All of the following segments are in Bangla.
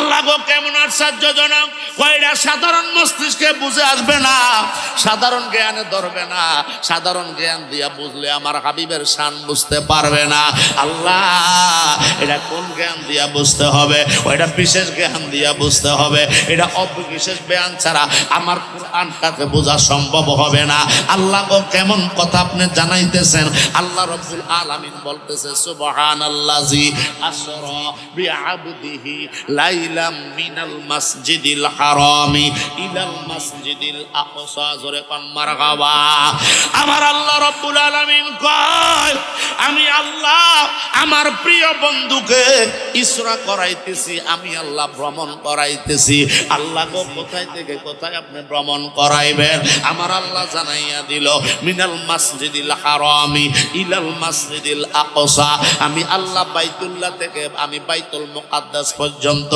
আল্লাহ গো কেমন আশ্চর্যজনক, কয়টা সাধারণ মস্তিষ্কে বুঝে আসবে না, সাধারণ জ্ঞানে ধরবে না, সাধারণ জ্ঞান দিয়া বুঝলে আমার হাবিবের শান বুঝতে পারবে না। আল্লাহ এটা কোন জ্ঞান দিয়া বুঝতে হবে? ওইটা বিশেষ জ্ঞান দিয়া বুঝতে হবে। এটা অবিশেষ জ্ঞান ছাড়া আমার কোরআনটাকে বোঝা সম্ভব হবে না। আল্লাহ গো কেমন কথা আপনি জানাইতেছেন। আল্লাহ রাব্বুল আলামিন বলতেছে সুবহানাল্লাযী আসরা বিআবদিহি লাইলাম মিনাল মাসজিদিল হারামি ইলাল মাসজিদিল আকসা। জোরে কোন মারহাবা। আমার আল্লাহ রাব্বুল আলামিন কয় আমি আল্লাহ আমার প্রিয় বন্ধুকে ইসরা করাইতেছি, আমি আল্লাহ ভ্রমণ করাইতেছি। আল্লাহ গো কোথায় থেকে কোথায় আপনি ভ্রমণ করাইবেন? আমার আল্লাহ জানাইয়া দিল মিনাল মাসজিদিল হারামি ইলাল মাসজিদিল আকসা। আমি আল্লাহ বাইতুল্লাহ থেকে আমি বাইতুল মুকাদ্দাস পর্যন্ত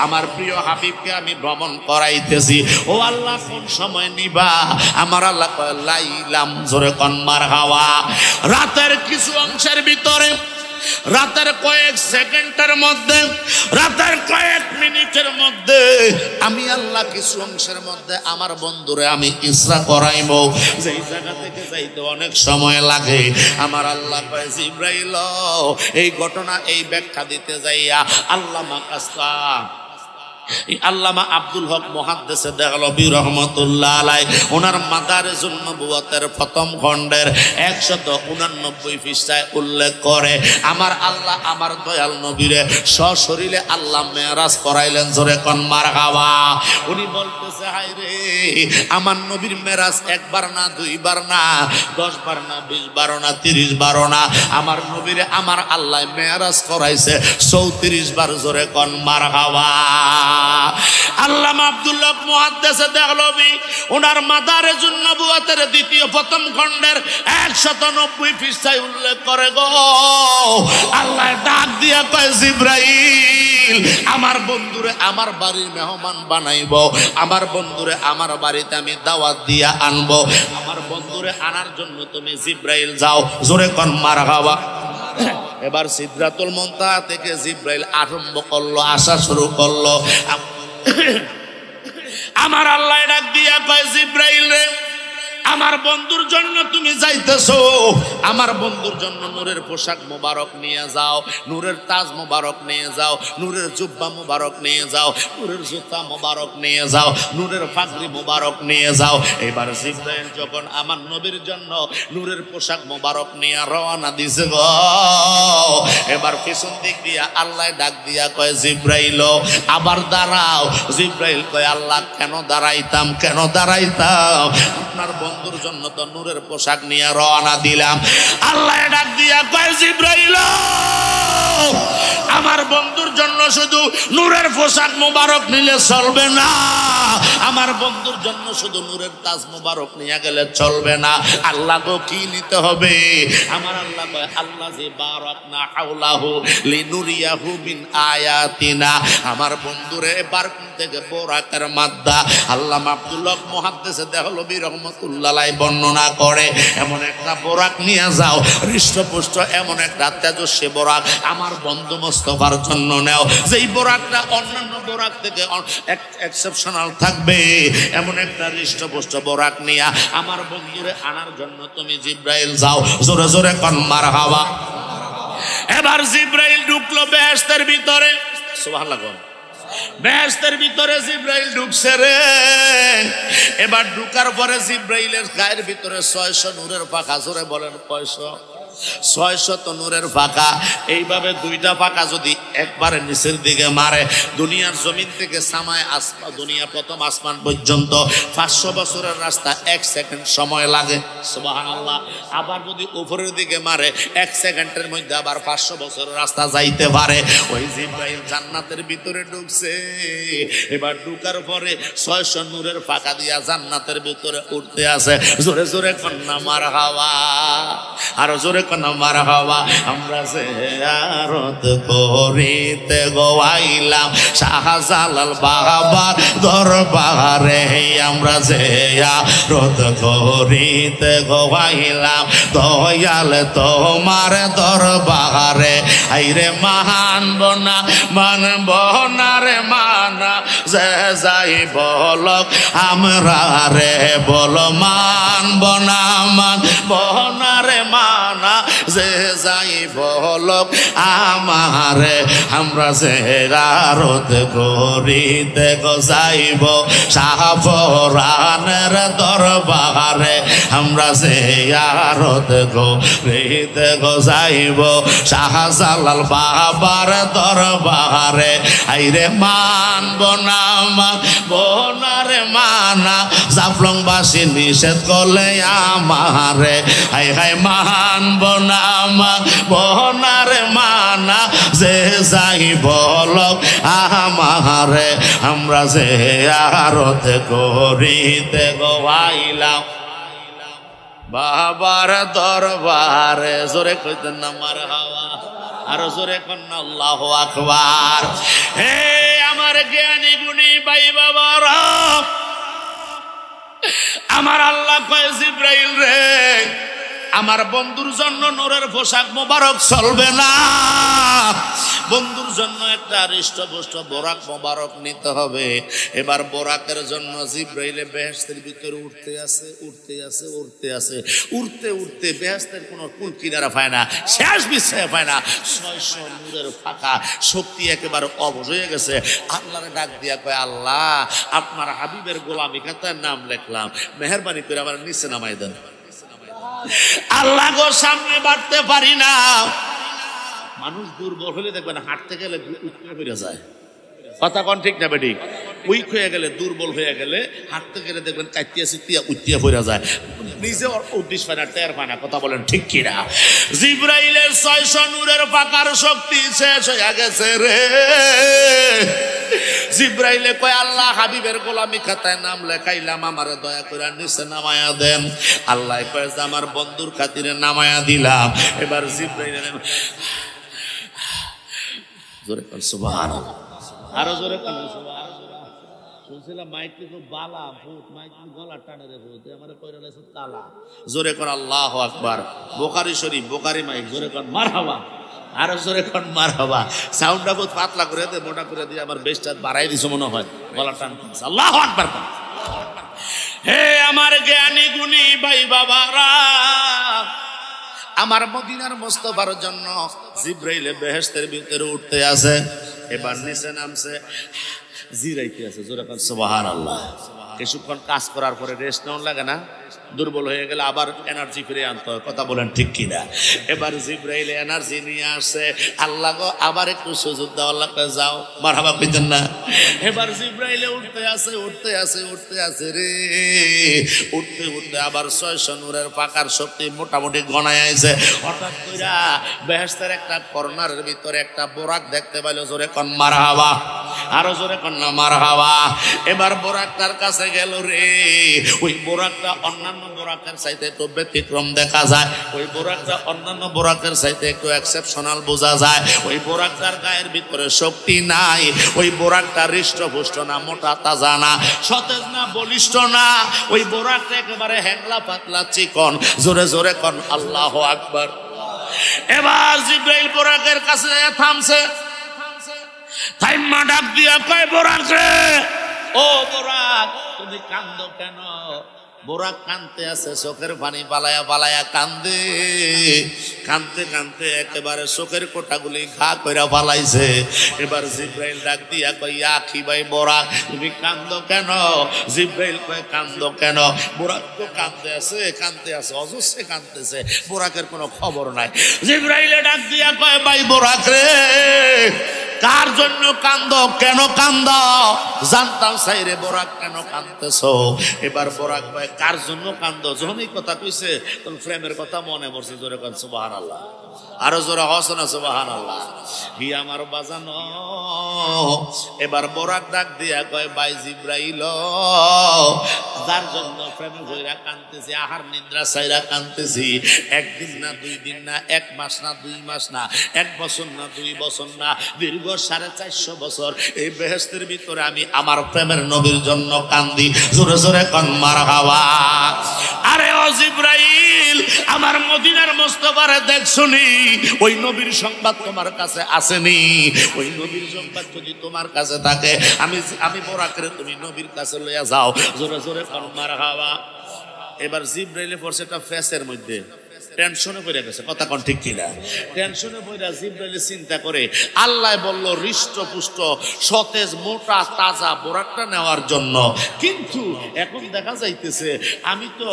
আমার প্রিয় হাবিবকে আমি ভ্রমণ করাইতেছি। ও আল্লাহ কোন সময় নিবা? আমার আল্লাহ কয় লাইলাম। জোরে কোন মারহাবা। রাতের কিছু অংশের ভিতরে, রাতের কয়েক সেকেন্ডের মধ্যে, রাতের কয়েক মিনিটের মধ্যে আমি আল্লাহ কিছু অংশের মধ্যে আমার বন্ধুরে আমি ইসরা করাইব। যেই জায়গা থেকে যাইতে অনেক সময় লাগে, আমার আল্লাহ কয় জিবরাইল এই ঘটনা এই ব্যাখ্যা দিতে যাইয়া আল্লামা কাসা আল্লামা আব্দুল হক মুহাদ্দিসে দেহলভী রহমাতুল্লাহ আলাইহি ওনার মাদারিজুন নবুওয়াতের প্রথম খণ্ডের 189 পৃষ্ঠায় উল্লেখ করে আমার আল্লাহ আমার দয়াল নবীরে সশরীরে আল্লাহ মেরাজ করাইলেন। জোরে কোন মারহাবা। উনি বলতেছে হায় রে আমার নবীর মেরাজ একবার না, দুইবার না, 10 বার না, 20 বার না, 30 বার না, আমার নবীরে আমার আল্লাহ মেরাজ করাইছে 34 বার। জোরে কোন মারহাবা। আল্লামা আব্দুল হক মুহাদ্দিসে দেহলভী ওনার মাদারিজুন নবুওয়াতের দ্বিতীয় প্রথম খণ্ডের 190 পৃষ্ঠায় উল্লেখ করে গো আল্লাহ ডাক দিয়া কয় জিবরাইল আমার বন্ধুরে আমার বাড়ির মেহমান বানাইব, আমার বন্ধুরে আমার বাড়িতে আমি দাওয়াত দিয়া আনবো, আমার বন্ধুরে আনার জন্য তুমি জিবরাইল যাও। জোরে কোন মারহাবা। এবার সিদরাতুল মুনতাহা থেকে জিবরাইল আরম্ভ করলো, আসা শুরু করলো। আমার আল্লাহ ডাক দিয়া কয় জিবরাইল রে আমার বন্ধুর জন্য তুমি যাইতেছো, আমার বন্ধুর জন্য নূরের পোশাক মোবারক নিয়ে যাও, নূরের তাজ মোবারক নিয়ে যাও, নূরের জুব্বা মোবারক নিয়ে যাও, নূরের জুতা মোবারক নিয়ে যাও, নূরের পাগড়ি মোবারক নিয়ে যাও। এবার জিবরাইল যখন আমার নবীর জন্য নূরের পোশাক মোবারক নিয়ে রওনা দিছে গো, এবার পিছন দিক দিয়া আল্লাহ ডাক দিয়া কয় জিবরাইল আবার দাঁড়াও। জিবরাইল কয় আল্লাহ কেন দাঁড়াইতাম, কেন দাঁড়াইতাম? আপনার বন্ধুর জন্য তো নূরের পোশাক নিয়ে রওনা দিলাম। আল্লাহ ডাক দিয়া কয় জিবরাইল আমার বন্ধুর জন্য শুধু নূরের পোশাক মোবারক নিলে চলবে না, আমার বন্ধুর জন্য শুধু নূরের তাজ মোবারক নিয়ে গেলে চলবে না। আল্লাহ গো কি নিতে হবে? আমার আল্লাহ কয় আল্লাযী বারাকনা হাওলাহু লিনুরিয়াহু মিন আয়াতিনা। আমার বন্ধুরে বারকুন থেকে বোরাকের মাদ্দা আল্লামা আব্দুল হক মুহাদ্দিসে দেহলভী রহমাতুল্লাহ আলাইহি বর্ণনা করে এমন একটা বোরাক নিয়ে যাও, হৃষ্টপুষ্ট এমন একটা তেজস্বী বোরাক আমার বন্ধু মুস্তাফার জন্য নেও, যেই বোরাকটা অন্যান্য বোরাক থেকে এক্সেপশনাল থাকবে, এমন একটা হৃষ্টপুষ্ট বোরাক নিয়ে আমার বন্ধুরে আনার জন্য তুমি জিবরাইল যাও। জোরে জোরে কোন মারহাবা। এবার জিবরাইল ঢুকলো বেহেশতের ভিতরে। সুবহানাল্লাহ। বেহেশতের ভিতরে জিবরাইল ঢুকছে রে। এবার ঢুকার পরে জিবরাইলের গায়ের ভিতরে 600 নূরের পাখা। জোরে বলেন 600 নূরের পাখা। এইভাবে দুইটা পাখা যদি একবারে নিচের দিকে মারে, দুনিয়ার জমিন থেকে সামায় আসমান, দুনিয়া প্রথম আসমান পর্যন্ত 500 বছরের রাস্তা 1 সেকেন্ড সময় লাগে। সুবহানাল্লাহ। আবার যদি উপরের দিকে মারে 1 সেকেন্ডের মধ্যে আবার 500 বছরের রাস্তা যাইতে পারে। ওই জিবরাইল জান্নাতের ভিতরে ঢুকছে। এবার ঢুকার পরে 600 নূরের পাখা দিয়া জান্নাতের ভিতরে উঠতে আছে। জোরে জোরে কন্যা মারহাবা, আরো জোরে কন্যা মারহাবা। আমরা জিয়ারত করিতে গোয়াইলাম শাহজালাল বাবার দরবারে, আমরা জিয়ারত করিতে গোয়াইলাম দয়াল তোমার দরবারে। আইরে মানব না, মানব না রে, যে যাই বলক আমরা রে বল মানব না মানব না রে মানা যে যাই বলক আমারে আমরা জিয়ারত করিতে গো যাইব শাহপরানের দরবারে আমরা জিয়ারত করিতে গো যাইব শাহজালাল বাবার দরবারে আইরে মানব না মানব না রে মানা জাফলংবাসী নিষেধ করলে আমারে হাই হাই মানব না মানব না রে মানা যে যাই বলক আমারে আমরা জিয়ারত করিতে গো আইলাম বাবার দরবারে। জোরে কইতেন না মারহাবা, আরো জোরে কোন আল্লাহু আকবার। হে আমার জ্ঞানী গুণী ভাই বাবারা, আমার আল্লাহ কয় জিব্রাইল রে আমার বন্ধুর জন্য নূরের পোশাক মোবারক চলবে না, বন্ধুর জন্য একটা হৃষ্টপুষ্ট বোরাক মোবারক নিতে হবে। এবার বোরাকের জন্য জিব্রাইলে বেহেশতের ভিতরে উঠতে আছে উঠতে আছে উঠতে আছে, উঠতে উঠতে বেহেশতের কোনো কুল কিনারা পায় না, শেষ বিছায় পায় না। 600 নূরের ফাঁকা, শক্তি একেবারে অবশ হয়ে গেছে। আল্লাহরে ডাক দিয়া কয় আল্লাহ আপনার হাবিবের গোলামি খাতার নাম লিখলাম, মেহেরবানি করে আমার নিচে নামাই দেন। আল্লাহ গো সামনে বাড়তে পারি না। মানুষ দুর্বল হলে দেখবেন হাঁটতে গেলে উইক হয়ে যায়, কথা কোন ঠিক না বেটি? উইক হয়ে গেলে দুর্বল হয়ে গেলে হাঁটতে গেলে দেখবেন কাইতিয়া সিতিয়া উইতিয়া হয়ে যায়, নিজে উদ্দেশ্য পায় না, টের পায় না, কথা বলেন ঠিক কিনা? জিব্রাইলের 600 নূরের পাকার শক্তি শেষ হয়ে গেছে রে। জিব্রাইলে কয় আল্লাহ হাবিবের গোলামি খাতায় নাম লেখাইলাম, আমারে দয়া করে নিচে নামায়া দেন। আল্লাহ কয় যে আমার বন্ধুর খাতিরে নামায়া দিলাম। এবার জিব্রাইল জোরে কর সুবহানাল্লাহ, আরো জোরে কর সুবহানাল্লাহ। শুনছিলাম মাইক তো বালা ভূত, মাইক গলা টানে রে ভূত, আমারে কইরা লাইছে কালা। জোরে কর আল্লাহু আকবার। বুখারী শরীফ, বুখারী মাইক, জোরে কর মারহাবা, আরো জোরে কর মারহাবা। সাউন্ডটা বহুত পাতলা করে দে, মোটা করে দিয়ে আমার বেশটা বাড়াই দিছো মনে হয়, গলা টান। আল্লাহু আকবার। হে আমার জ্ঞানী গুণী ভাই বাবারা, আমার মদিনার মুস্তাফার জন্য জিব্রাইলে বেহেশতের ভিতরে উঠতে আছে, এবার নিচে নামছে, জিরাইতে আছে। জোরে কর সুবহানাল্লাহ। কিছুক্ষণ কাজ করার পরে রেস্ট নেওয়া লাগে না? দুর্বল হয়ে গেলে আবার এনার্জি ফিরে আনতে হয়, কথা বলেন ঠিক কিনা? এবার জিব্রাইল এনার্জি নিয়ে আসছে। আল্লাহ গো আবার একটু সুযোগ দাও, আল্লাহ যাও, মারহাবা কইতেন না? এবার জিব্রাইলে উঠতে আছে উঠতে আছে উঠতে আছে রে, উঠতে উঠতে আবার 600 নূরের পাকার শক্তি মোটামুটি গণায় আইছে। হঠাৎ কইরা বেহেশতের একটা কর্নারের ভিতরে একটা বোরাক দেখতে পাইলো। জোরে কোন মারহাবা, আরো জোরে কোন না মারহাবা। এবার বোরাকটার কাছে গেল রে, ওই বোরাকটা অন্যান্য বোরাকের চাইতে একটু ব্যতিক্রম দেখা যায়, ওই বোরাকটা অন্যান্য বোরাকের চাইতে একটু এক্সেপশনাল বোঝা যায়। ওই বোরাকটার গায়ের ভিতরে শক্তি নাই, ওই বোরাকটা হৃষ্টপুষ্ট না, মোটা তাজা না, সতেজ না, বলিষ্ঠ না, ওই বোরাকটা একেবারে হ্যাংলা পাতলা চিকন। জোরে জোরে কোন আল্লাহু আকবার। এবার জিব্রাইল বোরাকের কাছে থামছে, থাইমা ডাক দিয়া কয় বোরাক রে, ও বোরাক তুমি কান্দো কেন? বোরাক কানতে আছে, চোখের পানি পালায়া পালায়া কান্দে, কানতে কানতে একেবারে চোখের কোটাগুলি ঘা কইরা পালাইছে। এবার জিব্রাইল ডাক দিয়া কই আখি ভাই বোরাক তুমি কান্দো কেন? জিব্রাইল কয় কান্দো কেন? বোরাক তো কান্দতে আছে অজস্রে কান্দতেছে, বোরাকের কোনো খবর নাই। জিব্রাইলে ডাক দিয়া কয় ভাই বোরাক রে, কার জন্য কান্দ, কেন কান্দ? জানতাম সাইরে বোরাক কেন কান্দতেছো? এবার বোরাক ভাই কার জন্য কান্দ? যখন এই কথা কইছে তখন প্রেমের কথা মনে পড়ছে। জোরে কোন সুবহানাল্লাহ, আরো জোরে হসো না সুবহানাল্লাহ। হি আমার বাজানো। এবার বোরাক ডাক দিয়া কয় ভাই জিব্রাইল, যার জন্য প্রেমে হইরা কান্দতেছি, আহার নিদ্রা ছাইরা কান্দতেছি, একদিন না, 2 দিন না, 1 মাস না, 2 মাস না, 1 বছর না, 2 বছর না, দীর্ঘ 450 বছর এই বেহেশতের ভিতরে আমি আমার প্রেমের নবীর জন্য কান্দি। জোরে জোরে কোন মারহাবা। আরে ও জিবরাইল, আমার মদিনার মুস্তাফারে দেখছনি? ওই নবীর সংবাদ তোমার কাছে আসেনি? ওই নবীর সংবাদ যদি তোমার কাছে থাকে, আমি বোরাকরে তুমি নবীর কাছে লইয়া যাও। জোরে জোরে মারহাবা। এবার জিবরাইলে পড়ছে একটা ফেসের মধ্যে, টেনশনে পড়ে গেছে। কথা কোন ঠিক কিনা? টেনশনে পড়ে জিবরাইল চিন্তা করে, আল্লাহ বলল হৃষ্টপুষ্ট সতেজ মোটা তাজা বোরাকটা নেওয়ার জন্য, কিন্তু এখন দেখা যাইতেছে আমি তো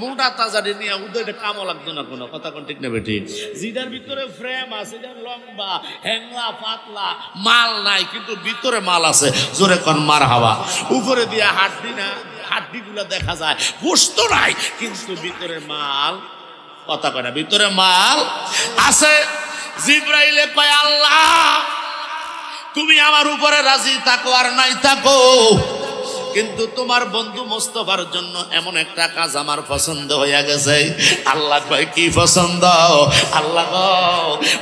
মোটা তাজা নিয়ে উদয় কামও লাগতো না কোনো। কথা কোন ঠিক না বেটি? জিদার ভিতরে ফ্রেম আছে, লম্বা হ্যাংলা পাতলা মাল নাই, কিন্তু ভিতরে মাল আছে। জোরে কোন মারহাবা। উপরে দিয়া হাড্ডি না, হাড্ডিগুলা দেখা যায়, গোশত নাই, কিন্তু ভিতরে মাল। কথা কয় না, ভিতরে মাল আছে। জিবরাইলে কয়, আল্লাহ তুমি আমার উপরে রাজি থাকো আর নাই থাকো, কিন্তু তোমার বন্ধু মোস্তফার জন্য এমন একটা কাজ আমার পছন্দ হইয়া গেছে। আল্লাহ কয়, কি পছন্দ? আল্লাহ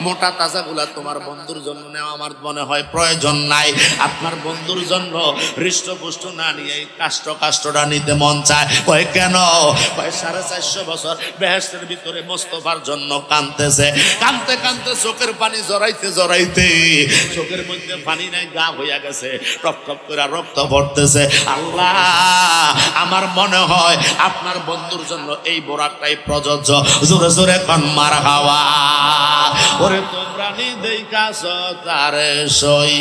মোটা তাজা গুলা তোমার বন্ধুর জন্য নেওয়া আমার মনে হয় প্রয়োজন নাই। আপনার বন্ধুর জন্য হৃষ্টপুষ্ট না নিয়ে কাষ্টটা নিতে মন চায়। কয় কেন? কয় 450 বছর বেহেশতের ভিতরে মোস্তফার জন্য কাঁদতেছে, কাঁদতে কাঁদতে চোখের পানি জড়াইতে জড়াইতে চোখের মধ্যে পানি নাই, গা হইয়া গেছে, টপ টপ করে রক্ত পড়তেছে। আল্লাহ আমার মনে হয় আপনার বন্ধুর জন্য এই বোরাকটাই প্রযোজ্য। জোরে জোরে কোন মারহাবা। ওরে তোমরা নিদেইকাছ তারে সই,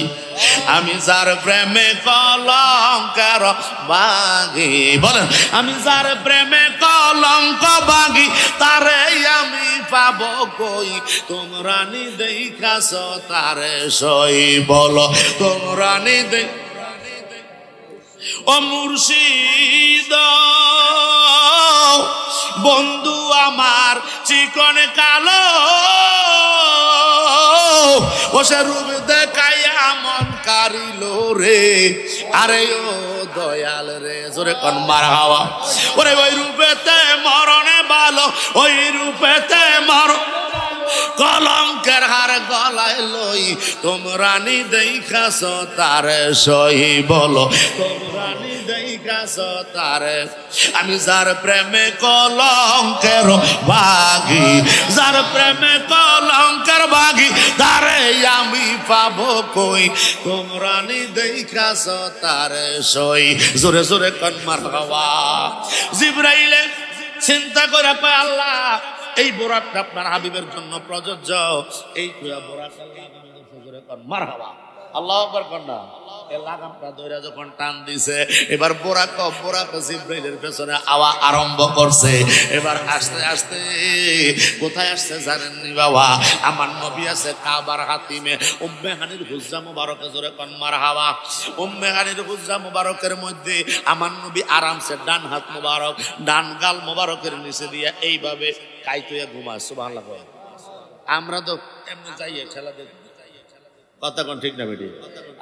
আমি যার প্রেমে কলঙ্কের বাগি। বলেন, আমি যার প্রেমে কলঙ্ক বাগি, তারে আমি পাবো কই? তোমরা নিদেইকাছ তারে সই, বলো তোমরা নিদেই। ও মুর্শিদ বন্ধু আমার চিকন কালো, ও সে রূপ দেখাইয়া মন কারিল রে। আরে ও দয়াল রে, জোরে কোন মারহাবা। ওরে ওই রূপেতে মরণে ভালো, ওই রূপেতে মরণ কলঙ্কের হার গলায় লই, তোমরা নিদেইখাছ তারে সই, বলো তোমরা নিদেইখাছ তারে। আমি যার প্রেমে কলঙ্কের বাগি, যার প্রেমে কলঙ্কের বাগি, তারে আমি পাবো কই? তোমরা নিদেইখাছ তারে সই। জোরে জোরে কোন মারহাবা। জিবরাইলে চিন্তা করে কয়, আল্লাহ এই বোরাকটা আপনার হাবিবের জন্য প্রযোজ্য। এই বোরাক মারহাবা। আল্লাহু আকবার কন্যা। এই লাগামটা ধরে যখন টান দিছে, এবার বোরাক জিবরাইলের পেছনে আওয়া আরম্ভ করছে। এবার আস্তে আস্তে কোথায় আসছে জানেননি বাবা? আমার নবী আছে কাবার হাতিমে, উম্মে হানির হুজরা মুবারকে। জোরে কোন মারহাবা। উম্মে হানির হুজরা মুবারকের মধ্যে আমার নবী আরামসে ডান হাত মুবারক, ডান গাল মুবারকের নিচে দিয়ে এইভাবে কাইতুয়া ঘুমায়। সুবহানাল্লাহ। আমরা তো এমনি যাইয়ে ঠেলা দেখ। কথা কোন ঠিক না বেটি?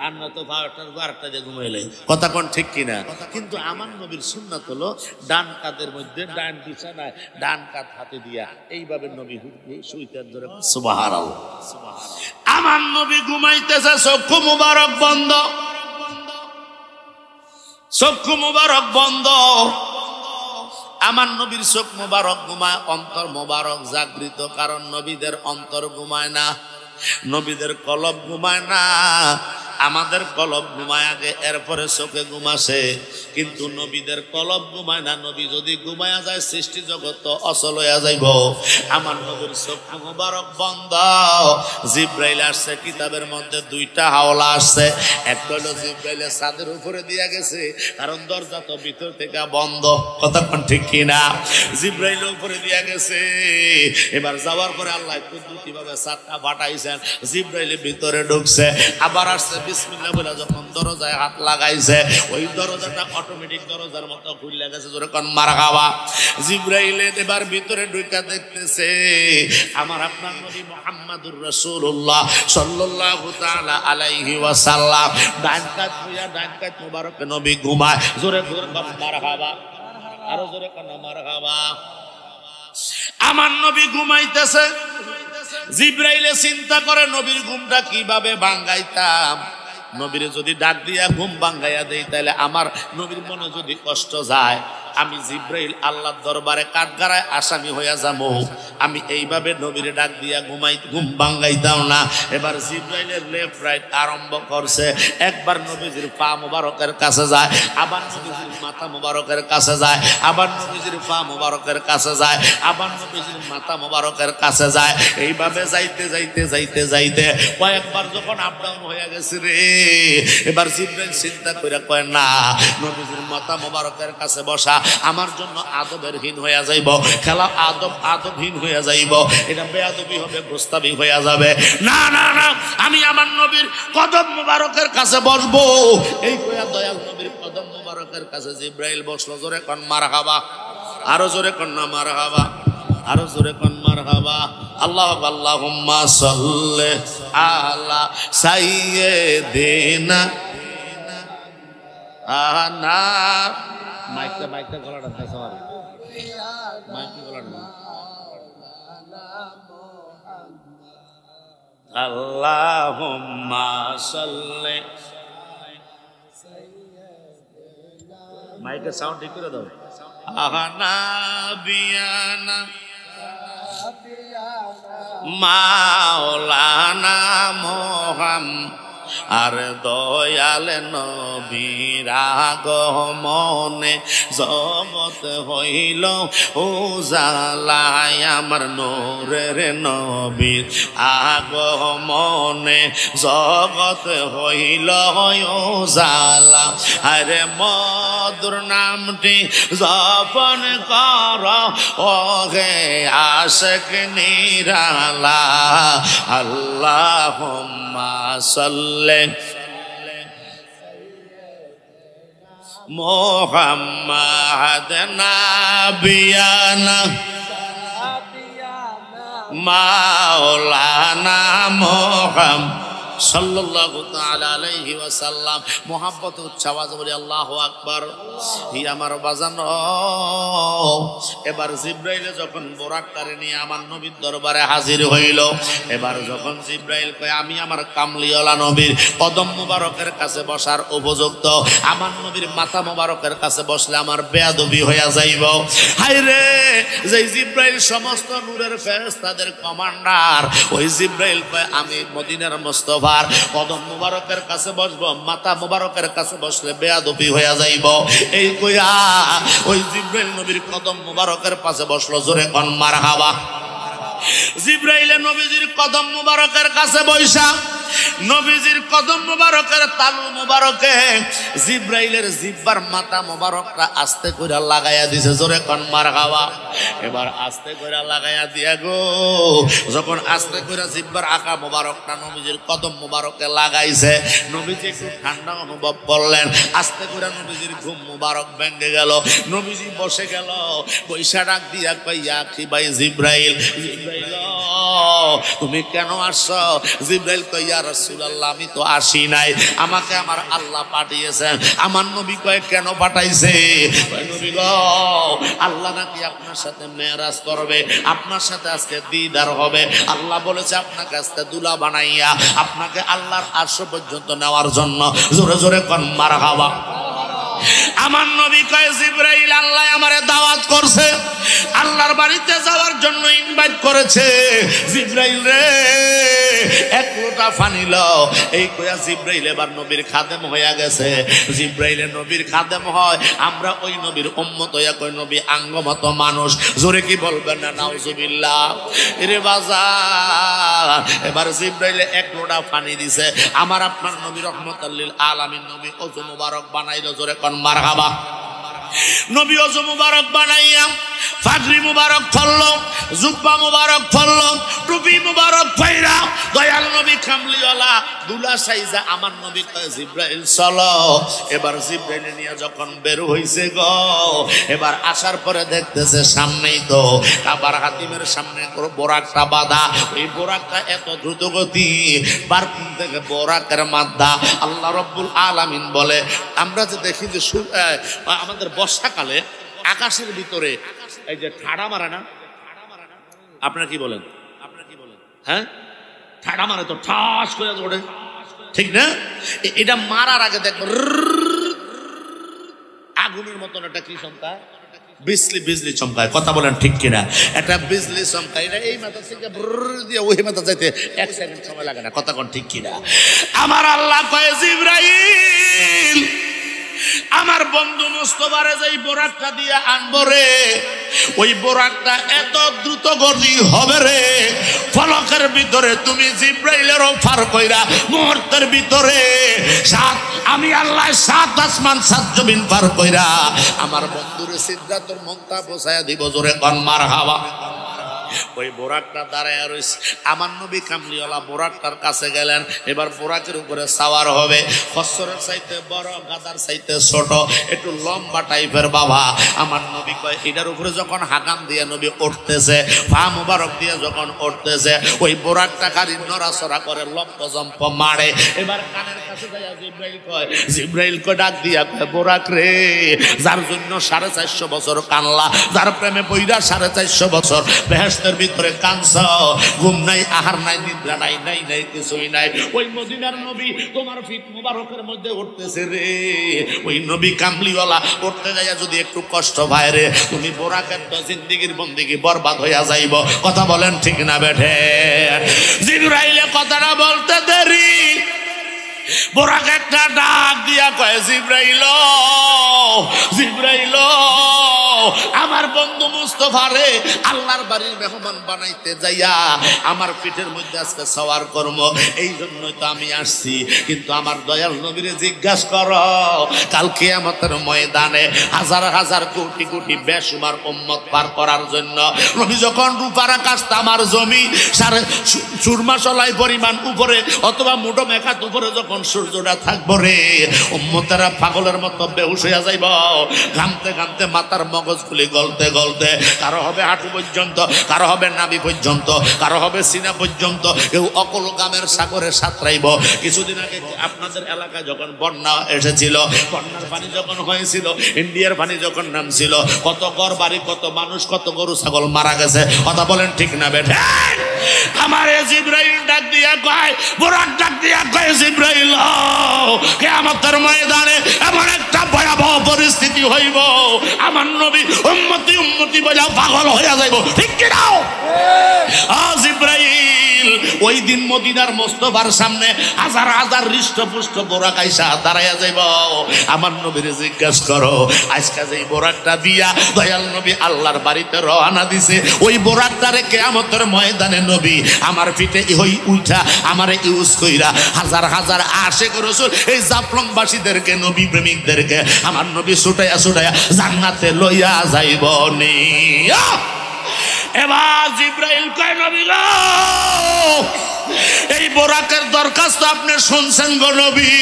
আমরা তো 12টা দিয়ে ঘুমাইলে। কথা কোন ঠিক কিনা? কিন্তু আমার নবীর সুন্নাত হলো ডান কাঁধের মধ্যে, ডান বিছানায় ডান কাঁধ হাতে দিয়া এইভাবে নবী শুইতেন। জোরে সুবহানাল্লাহ। আমার নবী ঘুমাইতেছে, চক্ষু মুবারক বন্ধ, চক্ষু মুবারক বন্ধ। আমার নবীর চোখ মুবারক ঘুমায়, অন্তর মুবারক জাগৃত, কারণ নবীদের অন্তর ঘুমায় না, নবীদের কলব ঘুমায় না। আমাদের কলব ঘুমায় আগে, এরপরে চোখে ঘুমাসে, কিন্তু নবীদের কলব ঘুমায় না। নবী যদি ঘুমায়া যায় সৃষ্টি জগৎ অচল হইয়া যাইব। আমার নবীর চোখ মুবারক বন্ধ। জিবরাইল আসছে, কিতাবের মধ্যে 2টা হাওলা আসছে। একটা হলো জিবরাইলের ছাদের উপরে দিয়া গেছে, কারণ দরজা তো ভিতর থেকে বন্ধ। কতক্ষণ ঠিক কিনা? জিবরাইল উপরে দিয়া গেছে। এবার যাওয়ার পরে আল্লাহ কুদরতি ভাবে ছাদটা ফাটাইছেন, জিবরাইলের ভিতরে ঢুকছে। আবার আসছে, বিসমিল্লাহ বলে যখন দরজায় হাত লাগাইছে, ওই দরজাটা অটোমেটিক দরজার মতো খুলে গেছে। জোরে কোন মারহাবা। জিবরাইল এবার ভিতরে ঢুকে দেখতেছে আমার আপনার নবী মুহাম্মদুর রাসূলুল্লাহ সাল্লাল্লাহু তাআলা আলাইহি ওয়াসাল্লাম। ডান কাত হইয়া ডান কাত মুবারকে নবী ঘুমায়। জোরে কোন মারহাবা। আরো জোরে কোন মারহাবা। আমার নবী ঘুমাইতেছে। জিবরাইলে চিন্তা করে নবীর ঘুমটা কিভাবে ভাঙাইতাম। নবীরে যদি ডাক দিয়া ঘুম ভাঙাইয়া দেই, তাহলে আমার নবীর মনে যদি কষ্ট যায়, আমি জিব্রাইল আল্লাহর দরবারে কাঠগড়ায় আসামি হইয়া যাবো। আমি এইভাবে নবীরে ডাক দিয়া ঘুম ভাঙ্গাইতাম না। এবার জিব্রাইলের লেফট রাইট আরম্ভ করছে। একবার নবীজির পা মুবারকের কাছে যায়, আবার নবীজির মাথা মুবারকের কাছে যায়, আবার নবীজির পা মুবারকের কাছে যায়, আবার নবীজির মাথা মুবারকের কাছে যায়। এইভাবে যাইতে যাইতে যাইতে যাইতে কয়েকবার যখন আপ ডাউন হয়ে গেছে রে, এবার জিব্রাইল চিন্তা করে কয় না, নবীজির মাথা মুবারকের কাছে বসা আমার জন্য আদবের হীন হয়ে যাইব, খেলা আদবহীন হয়ে যাইব, এটা বেয়াদবি হবে, গোস্তাবি হয়ে যাবে। না না না, আমি আমার নবীর কদম মুবারকের কাছে বসবো। এই কয়া দয়াল নবীর কদম মুবারকের কাছে জিব্রাইল বসলো। জোরে কোন মারহাবা, আরো জোরে কোন না মারহাবা, আরো জোরে কোন মারহাবা। আল্লাহ আল্লাহুম্মা সাল্লি আলা সাইয়্যিদিনা আনা মাইকটা গলাটা দেখাও সবাই, মাইকটা গলাটা আল্লাহুম্মা সাল্লি, মাইকের সাউন্ড ঠিক করে দাও। আহানা বিয়ানা মাওলানা মোহাম্মদ আর দয়াল নবীর আগমনে জগৎ হইল উজালায়। আমার নূরের নবীর আগমনে জগৎ হইল উজালা। আরে মধুর নামটি জপন কর ওহে আশিক নিরালা। আল্লাহুম্মা সাল্লি মুহাম্মাদ নাবিয়ানা মাওলানা মুহাম্মদ সাল্লাল্লাহু তাআলা আলাইহি ওয়াসাল্লাম। মোহাব্বত উচ্চ আওয়াজে বলি আল্লাহু আকবার। হি আমার বাজানো, এবার জিব্রাইলে যখন বোরাকটারে নিয়ে আমার নবীর দরবারে হাজির হইল, এবার যখন জিব্রাইল কয় আমি আমার কামলিওয়ালা নবীর কদম মুবারকের কাছে বসার উপযুক্ত, আমার নবীর মাথা মুবারকের কাছে বসলে আমার বেয়াদবি হইয়া যাইব। হায় রে, যে জিব্রাইল সমস্ত নূরের ফেরেশতাদের কমান্ডার, ওই জিব্রাইল কয় আমি মদিনার মুস্তাফা কদম মুবারকের কাছে বসবো, মাথা মুবারকের কাছে বসলে বেয়াদবি হইয়া যাইব। এই কইয়া ওই জিব্রাইল নবীর কদম মুবারকের পাশে বসলো। জোরে কোন মারহাবা। জিব্রাইলে নবীজির কদম মুবারকের কাছে বইসা নবীজির কদম মুবারকের তালু মুবারকে জিব্রাইলের জিব্বার মাথা মুবারকটা আস্তে কইরা লাগাইয়া দিছে। জোরে কোন মারহাবা। এবার আস্তে কইরা লাগাইয়া দিয়া গো, যখন আস্তে কইরা জিব্বার আকা মুবারকটা নবীজির কদম মুবারকে লাগাইছে, নবীজি একটু ঠান্ডা অনুভব করলেন। আস্তে কইরা নবীজির ঘুম মুবারক ভেঙে গেল। নবীজি বসে গেল, বৈশা ডাক দিয়া কইয়া কি ভাই জিব্রাইল, জিব্রাইল তুমি কেন আসছো? জিব্রাইল কই ইয়া রাসূলুল্লাহ আমি তো আসি নাই, আমাকে আমার আল্লাহ পাঠিয়েছেন। আমার নবী কয় কেন পাঠাইছে? নবী গো আল্লাহ নাকি আপনার সাথে মেরাজ করবে, আপনার সাথে আজকে দিদার হবে। আল্লাহ বলেছে আপনাকে আজকে দুলা বানাইয়া আপনাকে আল্লাহর আরশ পর্যন্ত নেওয়ার জন্য। জোরে জোরে কোন মারহাবা। আমার নবী কয় জিব্রাইল আল্লাহ আমারে দাওয়াত করছে, আল্লাহর বাড়িতে যাওয়ার জন্য ইনভাইট করেছে। জিব্রাইল রে এক লোটা পানি লও। এই কইয়া জিব্রাইল এবার নবীর খাদেম হইয়া গেছে। জিব্রাইলে নবীর খাদেম হয়, আমরা ওই নবীর উম্মত হইয়া কই নবী আঙ্গমত মানুষ। জোরে কি বলবেন না নাউজুবিল্লাহ। রে বাজার এবার জিব্রাইলে এক লোটা পানি দিছে। আমার আপনার নবী রহমাতুল লিল আলামিন নবী ওযু মুবারক বানাইলো। জোরে কোন মারহাবা। নবী ওযু মুবারক বানাইয়া ফাজরি মুবারক পড়লো, জুব্বা মুবারক পড়লো, টুপি মুবারক পয়রা দয়াল নবী কামলিওয়ালা দুলা সাইজা আমার নবী কয় জিব্রাইল চলো। এবার জিব্রাইল নিয়ে যখন বের হইছে গো, এবার আসার পরে দেখতেছে সামনেই তো কাবার হাতিমের সামনে বোরাকটা বাঁধা। ওই বোরাকটা এত দ্রুত গতি, বারকুন থেকে বোরাকের মাধ্যা। আল্লাহ রব্বুল আলামিন বলে আমরা যে দেখি যে আমাদের বর্ষাকালে আকাশের ভিতরে এই যে ঠাড়া মারে না, আপনারা কি বলেন? হ্যাঁ, ঠাড়া মারে তো ঠাস করে ওঠে, ঠিক না? এটা মারার আগে দেখবো আগুনের মতন একটা কি সংখ্যা বিজলি বিজলি চমকায়, কথা বলেন ঠিক কিনা? একটা বিজলি চমকায়, এটা এই মাথা থেকে দিয়ে ওই মাথা যাইতে 1 সেকেন্ড সময় লাগে না, কথা কোন ঠিক কিনা? আমার আল্লাহ কয় জিবরাইল আমার বন্ধু মুস্তাফারে যেই বোরাকটা দিয়ে আনবো রে, ওই বোরাকটা এত দ্রুত গতি হবে রে, ফলকের ভিতরে তুমি জিবরাইলেরও পার কইরা মুহূর্তের ভিতরে আমি আল্লাহ 7 আসমান 7 জমিন পার কইরা আমার বন্ধুরে সিদরাতুল মুনতাহা পৌঁছায়া দিব। জোরে কোন মারহাবা। ওই বোরাকটা দাঁড়ায় রয়েছে, আমার নবী কামলিওয়ালা বোরাকটার কাছে গেলেন। এবার বোরাকের উপরে সাওয়ার হবে, খচ্চরের চাইতে বড়, গাদার চাইতে ছোট, একটু লম্বা টাইপের বাবা। আমার নবী কয় এটার উপরে যখন হাকাম দিয়ে নবী উঠতেছে, পা মুবারক দিয়ে যখন উঠতেছে, ওই বোরাকটা খালি নড়াচড়া করে, লম্প জম্প মারে। এবার কানের কাছে যাইয়া জিবরাইল কয় ডাক দিয়া কয় বোরাক রে, যার জন্য 450 বছর কানলা, যার প্রেমে পইরা 450 বছর বেহেশতের ভিতরে কাঁদছ, ঘুম নাই, আহার নাই, নিদ্রা নাই, নাই নাই কিছুই নাই, ওই মদিনার নবী তোমার ফিট মুবারকের মধ্যে উঠতেছে রে। ওই নবী কামলিওয়ালা উঠতে যাইয়া যদি একটু কষ্ট পায় রে, তুমি বোরাকের তো জিন্দেগীর বন্দেগী বরবাদ হইয়া যাইব। কথা বলেন ঠিক না বেঠে? জিবরাইলে কথাটা বলতে দেরি, বোরাক একটা ডাক দিয়া কয় জিবরাইল, জিবরাইল আমার বন্ধু মুস্তাফারে আল্লাহর বাড়ির মেহমান বানাইতে যাইয়া আমার পিঠের মধ্যে আজকে সওয়ার করব, এই জন্যই তো আমি আসছি। কিন্তু আমার দয়াল নবীরে জিজ্ঞাসা করো, কাল কিয়ামতের ময়দানে হাজার হাজার কোটি কোটি বেশুমার উম্মত পার করার জন্য নবী যখন রূপার আকাশ তামার জমি সুরমা সলাই পরিমাণ উপরে অথবা মুঠো মেঘাত উপরে যখন সূর্যটা থাকবো রে, উম্মতেরা পাগলের মতো বেহুশ হইয়া যাইব, ঘামতে ঘামতে মাথার মগজগুলি গলতে গলতে, কারো হবে হাঁটু পর্যন্ত, কারো হবে নাভি পর্যন্ত, কারো হবে সিনা পর্যন্ত, কেউ অকল গামের সাগরে সাঁতরাইব। কিছুদিন আগে আপনাদের এলাকায় যখন বন্যা এসেছিল, বন্যার পানি যখন হয়েছিল, ইন্ডিয়ার পানি যখন নামছিল, কত ঘর বাড়ি, কত মানুষ, কত গরু ছাগল মারা গেছে। কথা বলেন ঠিক না বেঠে? আমার জিবরাইল ডাক দিয়া কয়, বোরাক ডাক দিয়া কয় জিবরাইল, কিয়ামতের ময়দানে এমন একটা ভয়াবহ পরিস্থিতি হইব, আমার নবী উম্মতি উম্মতি বলে পাগল হইয়া যাইব। ঠিক কি নাও? জিবরাইল ওই দিন মদিনার মুস্তাফার সামনে হাজার হাজার হৃষ্টপুষ্ট বোরাক আইসা দাঁড়াইয়া যাইব। আমার নবীরে জিজ্ঞাসা করো, আজকে যেই বোরাকটা দিয়া দয়াল নবী আল্লাহর বাড়িতে রওনা দিছে, ওই বোরাকটারে কিয়ামতের ময়দানে নবী আমার পিঠে হই উঠা আমারে ইউজ কইরা হাজার হাজার আশিক রাসূল এই জাফলংবাসীদেরকে, নবী প্রেমিকদেরকে আমার নবী ছুটাইয়া ছুটাইয়া জান্নাতে লইয়া যাইব নি। এবার জিবরাইল কয় নবী গো, এই বোরাকের দরখাস্ত আপনি শুনছেন গো নবী?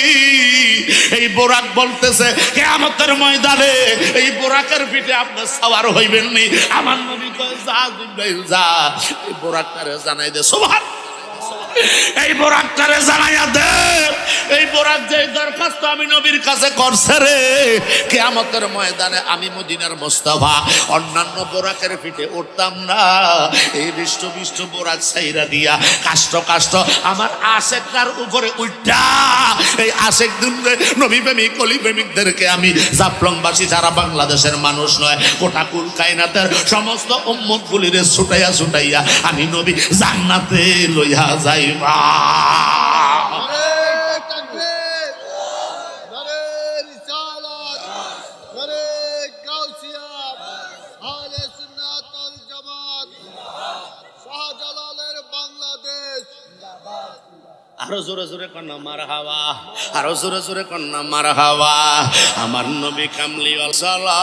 এই বোরাক বলতেছে কিয়ামতের ময়দানে এই বোরাকের পিঠে আপনি সওয়ার হইবেন নি। আমার নবী কয় যা জিবরাইল যা, এই বোরাকটারে জানাই দে। সুবহানাল্লাহ। এই বোরাকটারে জানাইয়া দে, এই বোরাক যে দরখাস্ত আমি নবীর কাছে করছে রে, কিয়ামতের ময়দানে আমি মদিনার মুস্তাফা অন্যান্য বোরাকের পিঠে উঠতাম না, এই বিষ্ট বিষ্ট বোরাক ছাইরা দিয়া কাষ্ট কাষ্ট আমার আশেকটার উপরে উঠা, এই আশেক দুনরে নবী প্রেমিক অলি প্রেমিকদেরকে আমি জাফলংবাসী যারা বাংলাদেশের মানুষ নয়, গোটা কুল কায়নাতের সমস্ত উম্মত গুলিরে ছুটাইয়া ছুটাইয়া আমি নবী জান্নাতে লইয়া যাই। আরো জোরে জোরে কন্যা মারহাবা, আরো জোরে জোরে কন্যা মারহাবা। আমার নবী কামলিওয়ালা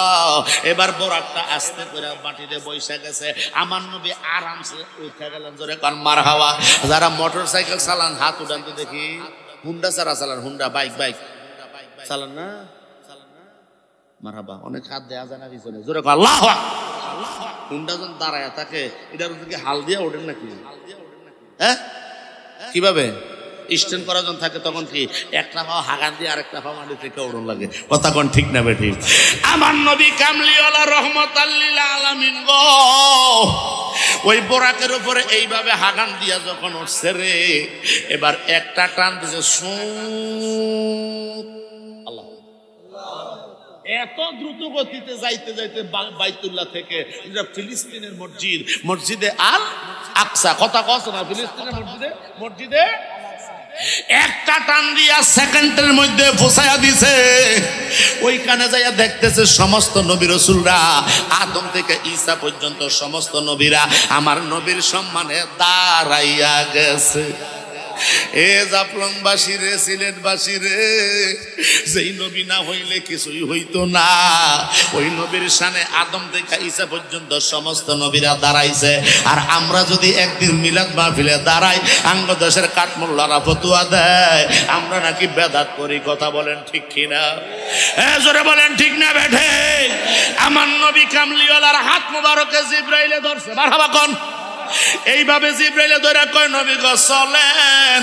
এবার বোরাকটা আস্তে করে মাটিতে বৈশা গেছে, আমার নবী আরামসে উঠে গেলেন। জোরে কন মারহাবা। যারা মোটর সাইকেল চালান হাত উঠান তো দেখি, হুন্ডা চারা চালান, হুন্ডা বাইক বাইক চালান না, মারহাবা। অনেক হাত দেয়া যায় না পিছনে। জোরে কন আল্লাহু আকবার। হুন্ডা যখন দাঁড়ায় থাকে, এটার কি হাল দিয়ে ওঠেন নাকি? হ্যাঁ, কিভাবে স্ট্যান্ড করা যখন থাকে তখন কি একটা পাও হাগান দিয়ে আরেকটা পাও মাটি থেকে ওড়ন লাগে। কথা কোন ঠিক না বেঠি? আমার নবী কামলিওয়ালা রহমাতাল লিল আলামিন গো, ওই বোরাকের উপরে এইভাবে হাগান দিয়া যখন উঠছে রে, এবার একটা টান দিছে, আল্লাহ এত দ্রুত গতিতে যাইতে যাইতে বাইতুল্লাহ থেকে ফিলিস্তিনের মসজিদে আল আকসা, কথা কস না, ফিলিস্তিনের মসজিদে একটা টান দিয়া সেকেন্ডের মধ্যে পৌঁছায়া দিছে। ওইখানে যাইয়া দেখতেছে সমস্ত নবী রাসূলরা আদম থেকে ঈসা পর্যন্ত সমস্ত নবীরা আমার নবীর সম্মানে দাঁড়াইয়া গেছে। এ জাফলংবাসী রে, সিলেটবাসী রে, যেই নবী না হইলে কিছুই হইতো না, ওই নবীর শানে আদম থেকে ঈসা পর্যন্ত সমস্ত নবীরা দাঁড়াইছে। আর আমরা যদি একদিন মিলাদ মাহফিলে দাঁড়াই, আঙ্গ দেশের কাঠমোল্লারা ফতুয়া দেয় আমরা নাকি বেদাত করি। কথা বলেন ঠিক কিনা? জোরে বলেন ঠিক না বেঠে? আমার নবী কামলিওয়ালার হাত মুবারকে জিবরাইলে ধরছে, মারহাবা কোন। এইভাবে জিবরাইলে ধরে কয় নবী গো চলেন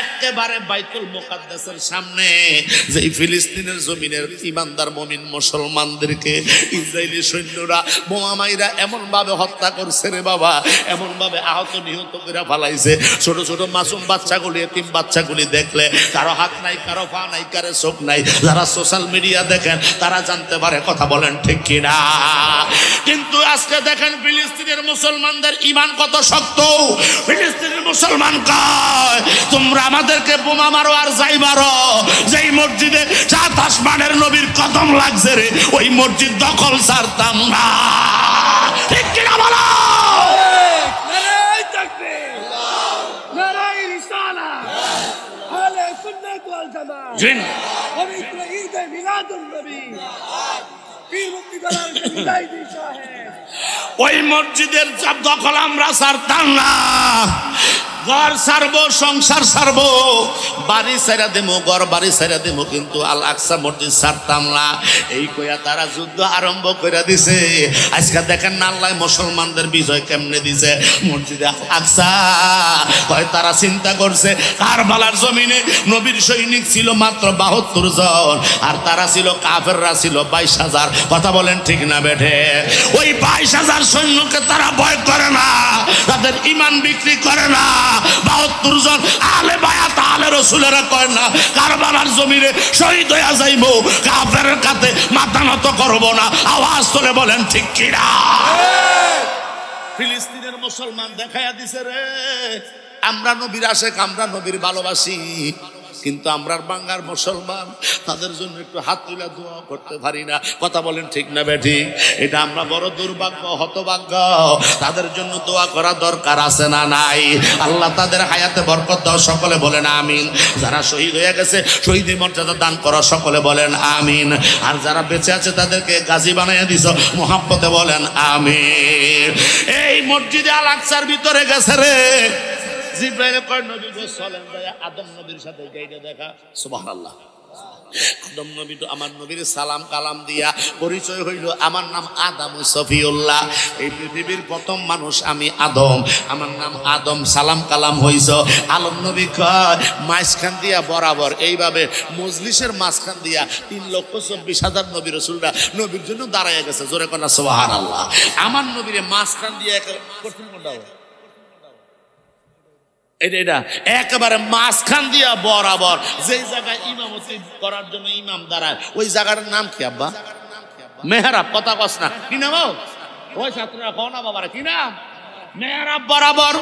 একেবারে বাইতুল মুকাদ্দাসের সামনে, যেই ফিলিস্তিনের জমিনের ইমানদার মুমিন মুসলমানদেরকে ইসরায়েলি সৈন্যরা বোমা মাইরা এমন ভাবে হত্যা করছে রে বাবা, এমন ভাবে আহত নিহত করে ফেলাইছে। ছোট ছোট মাসুম বাচ্চাগুলি, এতিম বাচ্চাগুলি দেখলে কারো হাত নাই, কারো পা নাই, কারো চোখ নাই। যারা সোশ্যাল মিডিয়া দেখেন তারা জানতে পারে। কথা বলেন ঠিক কিনা? কিন্তু আজকে দেখেন ফিলিস্তিনের মুসলমানদের ইমান কত শক্ত। ফিলিস্তিনের মুসলমান কয় তোমরা আমাদেরকে বোমা মারো আর যাই মারো, যেই মসজিদে 7 আসমানের নবীর কদম লাগছে রে, ওই মসজিদ দখল ছাড়তাম না। ঠিক কিনা বলো? নারায়ে তাকবীর, নারায়ে রিসালাত, আহলে সুন্নাত ওয়াল জামাত, পবিত্র ঈদ মিলাদুন নবী, পীর মুফতি গলার বিদায়ী সাহেব, ওই মসজিদের দখল আমরা ছাড়তাম না। ঘর ছাড়বো, সংসার ছাড়বো, বাড়ি ছেড়ে দেবো, ঘর বাড়ি ছেড়ে দেবো, কিন্তু আল আকসা মসজিদ ছাড়তাম না। এই কইয়া তারা যুদ্ধ আরম্ভ করে দিছে। আজকে দেখেন না আল্লাহ মুসলমানদের বিজয় কেমনে দিছে। মসজিদে আল আকসা হয় তারা চিন্তা করছে কারবালার জমিনে নবীর সৈনিক ছিল মাত্র 72 জন, আর তারা ছিল কাফেররা ছিল 22,000। কথা বলেন ঠিক না বেঠে? ওই 22,000 সৈন্যকে তারা ভয় করে না, তাদের ইমান বিক্রি করে না। 72 জন আলে বায়াত আলে রাসূলেরা কয় না কারবালার জমিনে শহীদ হইয়া যাইব, কাফেরের কাছে মাথা নত করব না। আওয়াজ তুলে বলেন ঠিক কিনা? ফিলিস্তিনের মুসলমান দেখাইয়া দিছে রে আমরা নবীর আশেক, আমরা নবীর ভালোবাসি, কিন্তু আমরা বাংলার মুসলমান তাদের জন্য একটু হাত তুলে দোয়া করতে পারি না। কথা বলেন ঠিক না বেঠি? এটা আমরা বড় দুর্ভাগ্য, হতভাগ্য। তাদের জন্য দোয়া করা দরকার আছে না নাই? আল্লাহ তাদের হায়াতে বরকত দাও, সকলে বলেন আমিন। যারা শহীদ হয়ে গেছে শহীদের মর্যাদা দান করো, সকলে বলেন আমিন। আর যারা বেঁচে আছে তাদেরকে গাজী বানাইয়া দিছ, মুহাব্বতে বলেন আমিন। এই মসজিদে আল আকসার ভিতরে গেছে রে জিবরাইল কয় নবী গো চলেন ভাইয়া আদম নবীর সাথে যাইতে দেখা। সুবহানাল্লাহ। আদম নবী তো আমার নবীর সালাম কালাম দিয়া পরিচয় হইল, আমার নাম আদম সফিউল্লাহ, এই পৃথিবীর প্রথম মানুষ আমি আদম, আমার নাম আদম, সালাম কালাম হইছ। আলম নবী কয় মাঝখান দিয়া বরাবর এইভাবে মজলিসের মাঝখান দিয়া 3,24,000 নবী রাসূলরা নবীর জন্য দাঁড়াইয়া গেছে। জোরে কন্যা সুবহানাল্লাহ। আমার নবীর মাঝখান দিয়া কঠিন কোনটা এটা একেবারে মাঝখান দিয়া বরাবর যেই জায়গায় ইমামতি করার জন্য ইমাম দাঁড়ায়, ওই জায়গাটার নাম কি আব্বা? মেহরাব। কথা কস না, কি নাম? ওই ছাত্ররা কও না বাবারা, কি নাম? মেহরাব। বরাবর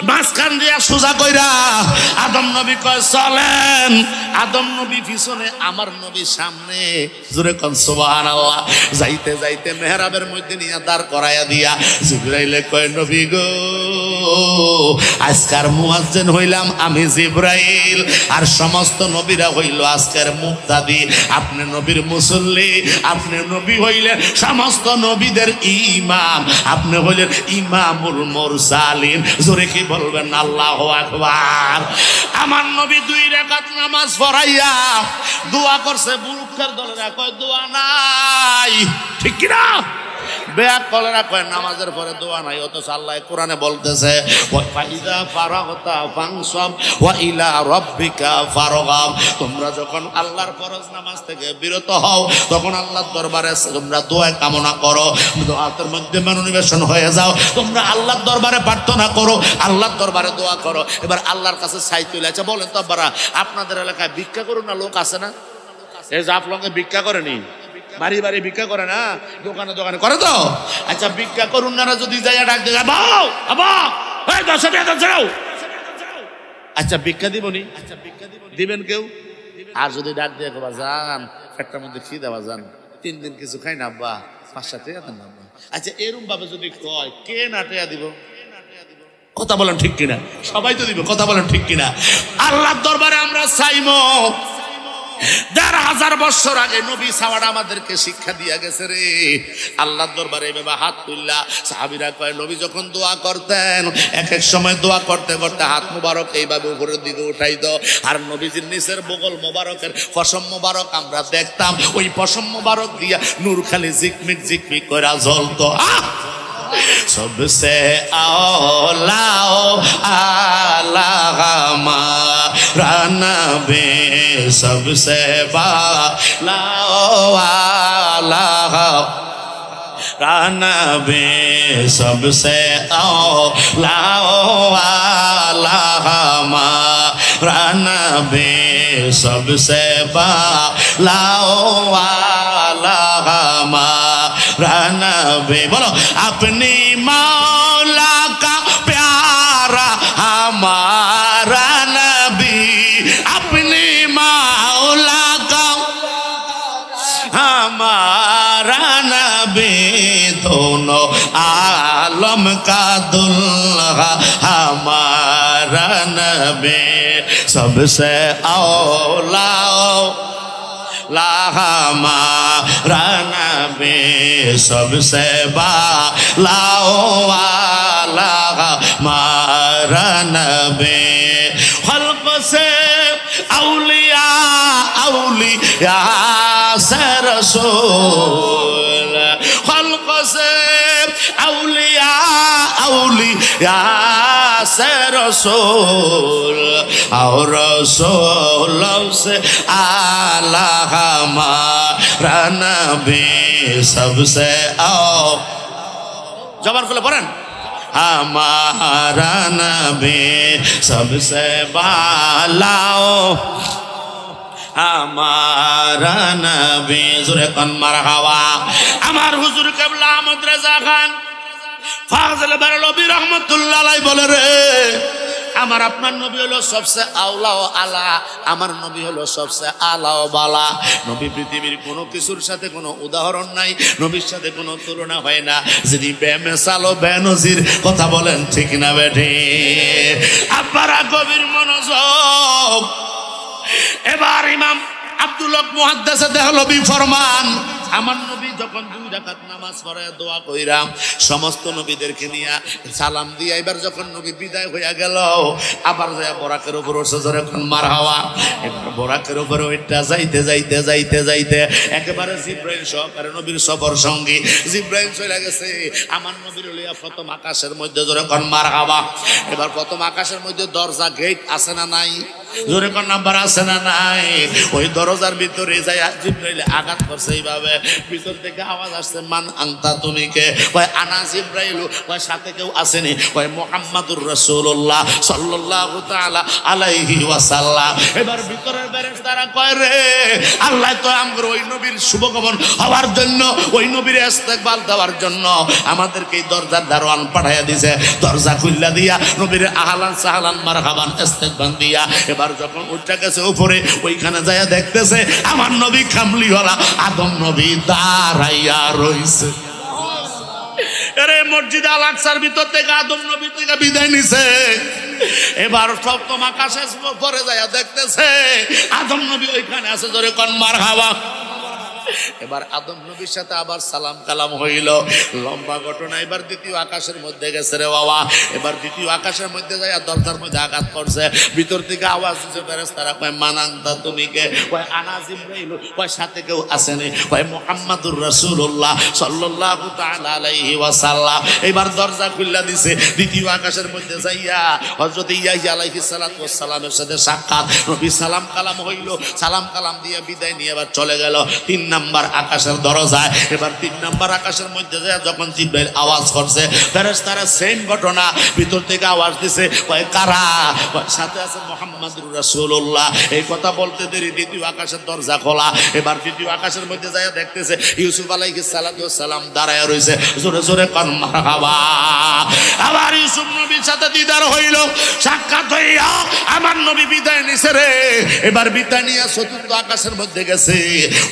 মাঝখান দিয়া সোজা কইরা আদম নবী কয় চলেন। আদম নবী পিছনে, আমার নবী সামনে। জোরে কোন সুবহানাল্লাহ। যাইতে যাইতে মেহরাবের মধ্যে নিয়ে দাঁড় করাইয়া দিয়া জিবরাইলে কয় নবী গো আজকের মুয়াজ্জিন হইলাম আমি জিবরাইল, আর সমস্ত নবীরা হইল আজকের মুক্তাদি। আপনি নবীর মুসল্লি, আপনি নবী হইলেন সমস্ত নবীদের ইমাম, আপনি হইলেন ইমামুল মুরসালিন। জোরে কি বলবেন? আল্লাহু আকবার। আমার নবী 2 রাকাত নামাজ পড়াইয়া দোয়া করছে। বুরুক্ষের দলেরা কয় দোয়া নাই, ঠিক কি না? বেয়াত কলেরা কয় নামাজের পরে দোয়া নাই, অথচ আল্লাহ কোরআনে বলতেছে ফাইদা ফারাগতা ফানসাব ওয়া ইলা রাব্বিকা ফারগাব। তোমরা যখন আল্লাহর ফরজ নামাজ থেকে বিরত হও তখন আল্লাহর দরবারে তোমরা দোয়া কামনা করো, দোয়াতের মধ্যে মনোনিবেশন হয়ে যাও, তোমরা আল্লাহর দরবারে প্রার্থনা করো, আল্লাহর দরবারে দোয়া করো। এবার আল্লাহর কাছে চাই তুলে আছে। বলেন তো আপনারা আপনাদের এলাকায় ভিক্ষা করুন না লোক আছে না? এই জাফলংয়ে ভিক্ষা করেনি? বাড়ি বাড়ি ভিক্ষা করে না, দোকানে দোকানে করে তো। আচ্ছা ভিক্ষা করুন না যদি যাইয়া ডাক দেয় বাও আবা এই 10 টাকা দাও, আচ্ছা ভিক্ষা দিবনি? আচ্ছা ভিক্ষা দিবেন কেউ? আর যদি ডাক দিয়ে বাবা যান পেটটার মধ্যে খিদে বাজান 3 দিন কিছু খাই না আব্বা 5-7 টাকা দেন না আব্বা, আচ্ছা এরকম ভাবে যদি কয় কে না টাকা দিব? কথা বলেন ঠিক কিনা? সবাই তো দিব, কথা বলেন ঠিক কিনা? আল্লাহর দরবারে আমরা চাইমো 1500 বছর আগে নবী সাওয়াটা আমাদেরকে শিক্ষা দিয়া গেছে রে। আল্লাহর দরবারে এভাবে হাত তুললা সাহাবীরা কয় নবী যখন দোয়া করতেন এক এক সময় দোয়া করতে করতে হাত মোবারক এইভাবে উপরের দিকে উঠাইত, আর নবীজির নিচের বগল মোবারকের পশম মোবারক আমরা দেখতাম, ওই পশম মোবারক দিয়া নূর খালি জিকমিক জিকমিক করে জ্বলতো। सबसे औलाओ आला हमारा नबी, सबसे बालाओ आला हमारा नबी, सबसे औलाओ आला हमारा नबी, सबसे बालाओ आला हमारा नबी। बोलो अपनी मौला का प्यारा हमारा नबी, अपनी मौला का हमारा नबी, दोनों आलम का दुल्हा हमारा नबी, सबसे औला हमारा नबी, सबसे बालाओ वाला हमारा नबी। खल्क से औलिया औलिया से रसूल, खल्क से औलिया औलिया से रसूल, और रसूलों से आला हमारा नबी, सबसे जबान खुले पढ़ें हमारा नबी, सबसे बालाओ हमारा नबी। जुरे कन मरहबा। আমার হুজুর কেবলা আহমদ রেজা খান ফাজল বারলবি রহমাতুল্লাহ আলাইহি বলে রে আমার আপনার নবী হলো সবচেয়ে আওলা ও আলা, আমার নবী হলো সবচেয়ে আলা ও বালা। নবী পৃথিবীর কোনো কিছুর সাথে কোনো উদাহরণ নাই, নবীর সাথে কোনো তুলনা হয় না। যিনি বেমিসাল ও বেনজির, কথা বলেন ঠিক না বেঠি? আপনারা গভীর মনোযোগ। এবার ইমাম আব্দুল হক মুহাদ্দিস দেহলভী ফরমান আমার নবী যখন 2 রাকাত নামাজ পড়ে দোয়া কইরাম সমস্ত নবীদেরকে নিয়ে সালাম দিয়ে এবার যখন নবী বিদায় হইয়া গেল আবার যায় বরাকের উপর উঠছে যখন মারহাবা। এবার বরাকের উপর ওইটা যাইতে যাইতে যাইতে যাইতে একেবারে জিব্রাইল সহকারে নবীর সফর সঙ্গী জিব্রাইল চলে গেছে আমার নবীর লইয়া প্রথম আকাশের মধ্যে যখন মারহাবা। এবার প্রথম আকাশের মধ্যে দরজা গেট আছে না নাই? জোরে কোন নাম্বার আছে না নাই? ওই দরজার ভিতরে যায় জিব্রাইল আঘাত করছে এইভাবে, ভিতর থেকে আওয়াজ আসছে মান আনতা, তুমি কে? কয় আনা জিব্রাইল। কয় সাথে কেউ আসেনি? কয় মুহাম্মাদুর রাসূলুল্লাহ সাল্লাল্লাহু তাআলা আলাইহি ওয়াসাল্লাম। এবার ভিতরের ফেরেশতারা কয় রে আল্লাহ তো আমগো ওই নবীর শুভগমন হওয়ার জন্য, ওই নবীর ইস্তেকবাল দেওয়ার জন্য আমাদেরকে এই দরজার দারোয়ান পাঠাইয়া দিয়েছে। দরজা খুললা দিয়া নবীর আহলান সাহলান মারহাবান ইস্তেকবাল দিয়া এবার যখন উঠে গেছে উপরে ওইখানে যাইয়া দেখতেছে আমার নবী কামলিওয়ালা আদম নবী দাঁড়াইয়া রইছে। আরে মসজিদ আল আকসার ভিতর থেকে আদম নবী থেকে বিদায় নিছে। এবার সপ্তম আকাশে পরে যাইয়া দেখতেছে আদম নবী ওইখানে আছে। জোরে কোন মারহাবা। এবার আদম নবীর সাথে আবার সালাম কালাম হইল। লম্বা ঘটনা। এবার দ্বিতীয় আকাশের মধ্যে গেছে রে বাবা। এবার দ্বিতীয় আকাশের মধ্যে যায় দরজার মধ্যে আঘাত করছে। ভিতর থেকে আওয়াজ দিচ্ছে ফেরেশতারা কয় মান আনতা, তুমি কে? কয় আনা জিব্রাইল। কয় সাথে কেউ আসেনি? কয় মুহাম্মাদুর রাসূলুল্লাহ সাল্লাল্লাহু তাআলা আলাইহি ওয়াসাল্লাম। এবার দরজা খুললা দিছে। দ্বিতীয় আকাশের মধ্যে যাইয়া হযরত ইয়াহইয়া আলাইহিস সালাতু ওয়াস সালামের সাথে সাক্ষাৎ। নবী সালাম কালাম হইল। সালাম কালাম দিয়ে বিদায় নিয়ে আবার চলে গেল। 3 নাম্বার আকাশের দরজায়। এবার 3 নাম্বার আকাশের মধ্যে যায় যখন জিবরাইল আওয়াজ করছে, ফেরেশতারা সেম ঘটনা, ভিতর থেকে আওয়াজ দিছে, কয় কারা? সাথে আছে মুহাম্মাদুর রাসূলুল্লাহ। এই কথা বলতে দেরি দ্বিতীয় আকাশের দরজা খোলা। এবার দ্বিতীয় আকাশের মধ্যে যায় দেখতেছে ইউসুফ আলাইহিস সালাম দাঁড়ায় রয়েছে। জোরে জোরে কোন মারহাবা। আবার ইউসুফ নবীর সাথে দিদার হইল, সাক্ষাৎ হইয়া আমার নবী বিদায় নিছে রে। এবার বিদায় নিয়ে চতুর্থ আকাশের মধ্যে গেছে।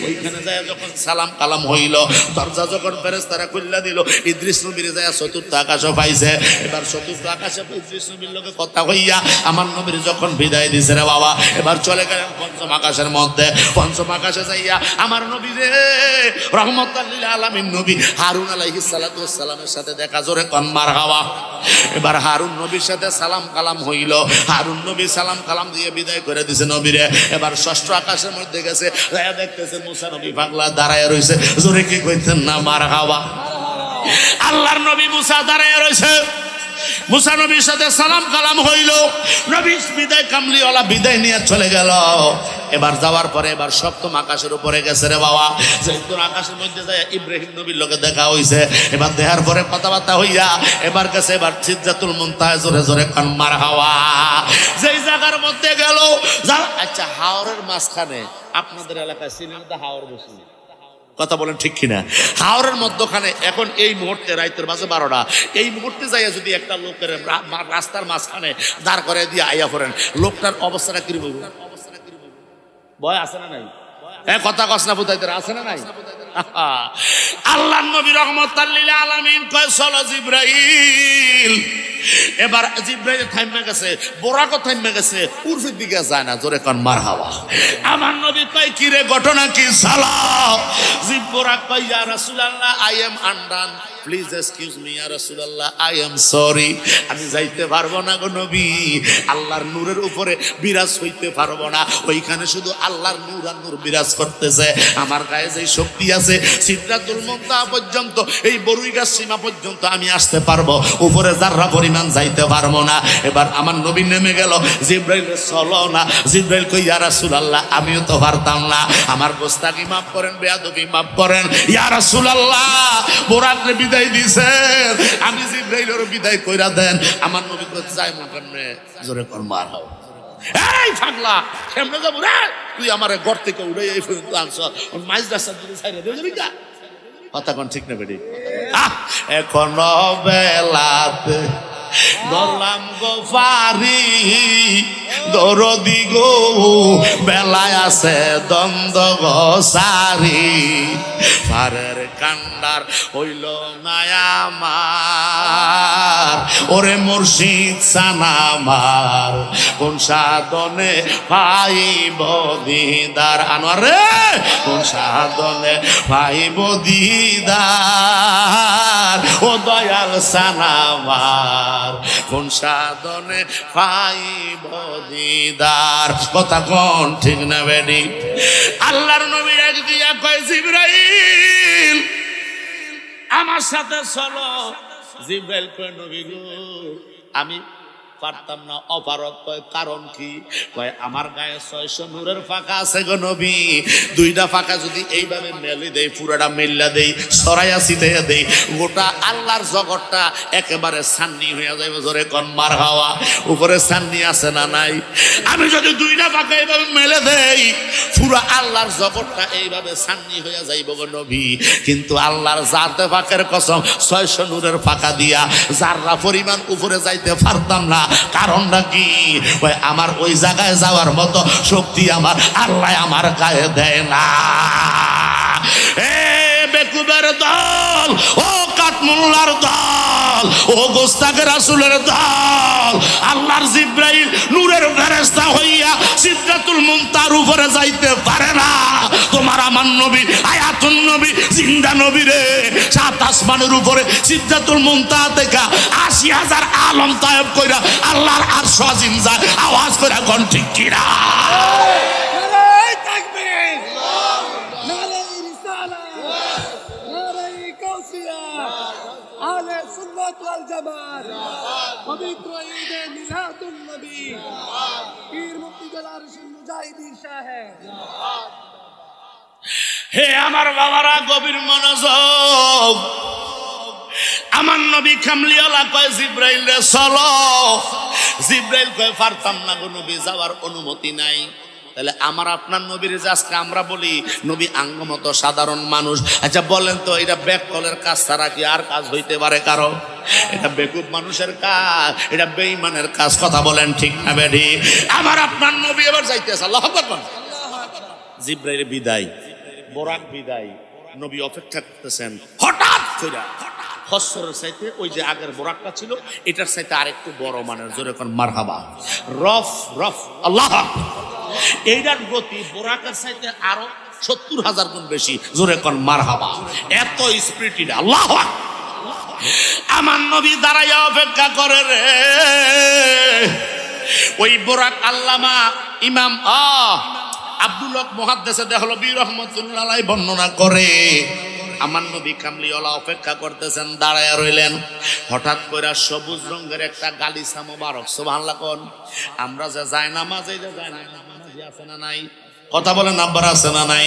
ওইখানে যায় যখন সালাম কালাম হইল, দরজা যখন ফেরেশতারা খুললা দিল, ইদ্রিস নবীর যায় চতুর্থ আকাশও পাইছে। এবার চতুর্থ আকাশে ইদ্রিস নবীর লগে কথা হইয়া আমার নবীর যখন বিদায় দিছে রে বাবা, এবার চলে গেলেন পঞ্চম আকাশের মধ্যে। পঞ্চম আকাশে যাইয়া আমার নবী রে রহমতুল লিল আলামিন নবী হারুন আলাইহিস সালামের সাথে দেখা। জোরে কোন মারহাবা। এবার হারুন নবীর সাথে সালাম কালাম হইল। হারুন নবী সালাম কালাম দিয়ে বিদায় করে দিছে নবীরে। এবার ষষ্ঠ আকাশের মধ্যে গেছে, দেখতেছে মুসা নবী পাগলা দাঁড়ায় রয়েছে। জোরে কি কইতেন না মারহাবা। আল্লাহর নবী মুসা দাঁড়ায় রয়েছে। মুসা নবীর সাথে সালাম কালাম হইল। নবী বিদায় কামলিওয়ালা বিদায় নিয়ে চলে গেল। এবার যাওয়ার পরে এবার সপ্তম আকাশের উপরে গেছে রে বাবা। যেহেতু আকাশের মধ্যে যায় ইব্রাহিম নবীর লোকে দেখা হইছে। এবার দেখার পরে কথাবার্তা হইয়া এবার গেছে এবার সিদরাতুল মুনতাহা। জোরে জোরে কান মারহাবা। যেই জায়গার মধ্যে গেল, আচ্ছা হাওরের মাঝখানে আপনাদের এলাকায় সিনেমাতে হাওর বসে, কথা বলেন ঠিক কিনা? হাওরের মধ্যখানে এখন এই মুহূর্তে রাইতের মাঝে 12টা, এই মুহূর্তে যাইয়া যদি একটা লোকের রাস্তার মাঝখানে দাঁড় করে দিয়ে আইয়া পড়েন, লোকটার অবস্থাটা কি বলবো? ভয় আছে না নাই? কথা কস না বুঝাইতে আছে না নাই? আল্লাহর নবী রহমতুল লিল আলামিন কয় চলো জিবরাইল। এবার জিবরাইল থাইমা গেছে, বোরাকও থাইমা গেছে, পূর্বের দিকে যায় না। জোরে কোন মারহাবা। আমার নবী কয় কি রে ঘটনা কি? সালাম। বোরাক কয় ইয়া রাসূলুল্লাহ I am undone, please excuse me ইয়া রাসূলুল্লাহ, আই এম সরি। আমি যাইতে পারবো না গো নবী, আল্লাহর নূরের উপরে বিরাজ হইতে পারবো না। ওইখানে শুধু আল্লাহর নূর আর নূর বিরাজ করতেছে। আমার গায়ে যে শক্তি আছে সিদরাতুল মুনতাহা পর্যন্ত, এই বরুই গাছ সীমা পর্যন্ত আমি আসতে পারবো, উপরে যাররা পরিমাণ যাইতে পারবো না। এবার আমার নবী নেমে গেল। জিবরাইল চলো না। জিবরাইল কই ইয়া রাসূলুল্লাহ আমিও তো পারতাম না, আমার গোস্তাকি মাফ করেন, বেয়াদবি মাফ করেন। ইয়া রাসূলুল্লাহ বোরাকরে বিদায় দিছেন, আমি জিবরাইলের বিদায় কইরা দেন। আমার নবী কই যাই মন কেমনে? জোরে কর মারহাবা। এই পাগলা কেমনে যাব রে? তুই আমারে ঘর থেকে উড়ে এই পর্যন্ত আনছ, মাইজ রাস্তা দিকে ছাইরা দেও যাবি না? কথা কোন ঠিক না বেডি? এখনো বেলাতে ধরলাম গো ফারি দরদি গো, বেলায় আছে দ্বন্দ্ব গো সারি। ফারের কান্ডার হইল না আমার, ওরে মুর্শিদ সানামার, কোন সাধনে পাইব দিদার। আনোয়ার রে কোন সাধনে পাইব দিদার, ও দয়াল সানামার, কোন সাধনে পাইব দিদার। কথা কোন ঠিক না বেডি? আল্লাহর নবী এক দিয়া কয় জিবরাইল আমার সাথে চলো। জিবরাইল কয় নবী গো আমি পারতাম না, অপারক। কয় কারণ কি? কয় আমার গায়ে 600 নূরের ফাঁকা আছে গো নবী, 2টা ফাঁকা যদি এইভাবে মেলে দেই, পুরাটা মেল্লা দেই, সরাইয়া ছিটাইয়া দেই, গোটা আল্লাহর জগৎটা একেবারে সান্নি হইয়া যাইব। জোরে কোন মারহাবা। উপরে সান্নি আছে না নাই? আমি যদি 2টা ফাঁকা এইভাবে মেলে দেই, পুরা আল্লাহর জগৎটা এইভাবে সান্নি হইয়া যাইব গো নবী। কিন্তু আল্লাহর জাতে ফাঁকের কসম 600 নূরের ফাঁকা দিয়া যাররা পরিমাণ উপরে যাইতে পারতাম না। কারণটা কি? আমার ওই জায়গায় যাওয়ার মতো শক্তি আমার আল্লাহ আমার গায়ে দেয় না। বেকুবের দল, ও কাঠমোল্লার দল, ও গোস্তাকে রাসূলের দল, আল্লাহর জিবরাইল নূরের ফেরেশতা হইয়া সিদরাতুল মুনতাহার উপরে যাইতে পারে না। তোমার আমার নবী আয়াতুন নবী জিন্দা নবী রে, 7 আসমানের উপরে সিদরাতুল মুনতাহা থেকে 80,000 আলম তায়েব কইরা আল্লাহর আরশ আজিম যায়। আওয়াজ কইরা কোন ঠিক কিনা? पवित्र ईद मिलादुन नबी, पीर मुफ्ती जलाल मुजाहिदी शाह है। হে আমার বাবারা, গভীর মনোযোগ। আমার নবী কামলিওয়ালা কয় জিব্রাইল রে চলো। জিব্রাইল কয় পারতাম না গো নবী, যাওয়ার অনুমতি নাই। তাহলে আমার আপনার নবীর যে আজকে আমরা বলি নবী আঙ্গমত সাধারণ মানুষ, আচ্ছা বলেন তো এটা ব্যাককলের কাজ ছাড়া কি আর কাজ হইতে পারে কারো? এটা বেকুব মানুষের কাজ, এটা বেঈমানের কাজ। কথা বলেন ঠিক না বেঠি? আমার আপনার নবী এবার যাইতেছে, আল্লাহু আকবার। জিব্রাইল বিদায়, বোরাক বিদায়, নবী অপেক্ষা করতেছেন। হঠাৎ কইরা খচ্চরের চাইতে ওই যে আগের বোরাকটা ছিল এটার চাইতে আরেকটু বড় মানের, জোরে কোন মারহাবা, রফ রফ, আল্লাহ। এইটার গতি বোরাকের চাইতে আরো 70,000 গুণ বেশি, জোরে কোন মারহাবা। এত স্পিড এটা, আল্লাহ। আমার নবী দাঁড়াইয়া অপেক্ষা করে রে। ওই বোরাক আল্লামা ইমাম আব্দুল হক মুহাদ্দিস দেহলভী রাহমাতুল্লাহ আলাইহি বর্ণনা করে, আমার নবী কামলিওয়ালা অপেক্ষা করতেছেন, দাঁড়ায় রইলেন। হঠাৎ করে সবুজ রঙের একটা গালিচা মোবারক, সুবহানাল্লাহ কোন, আমরা যে যায় নামাজ, এই যে যায় নামাজি আছে না নাই? কথা বলেন আব্বার, আছে না নাই?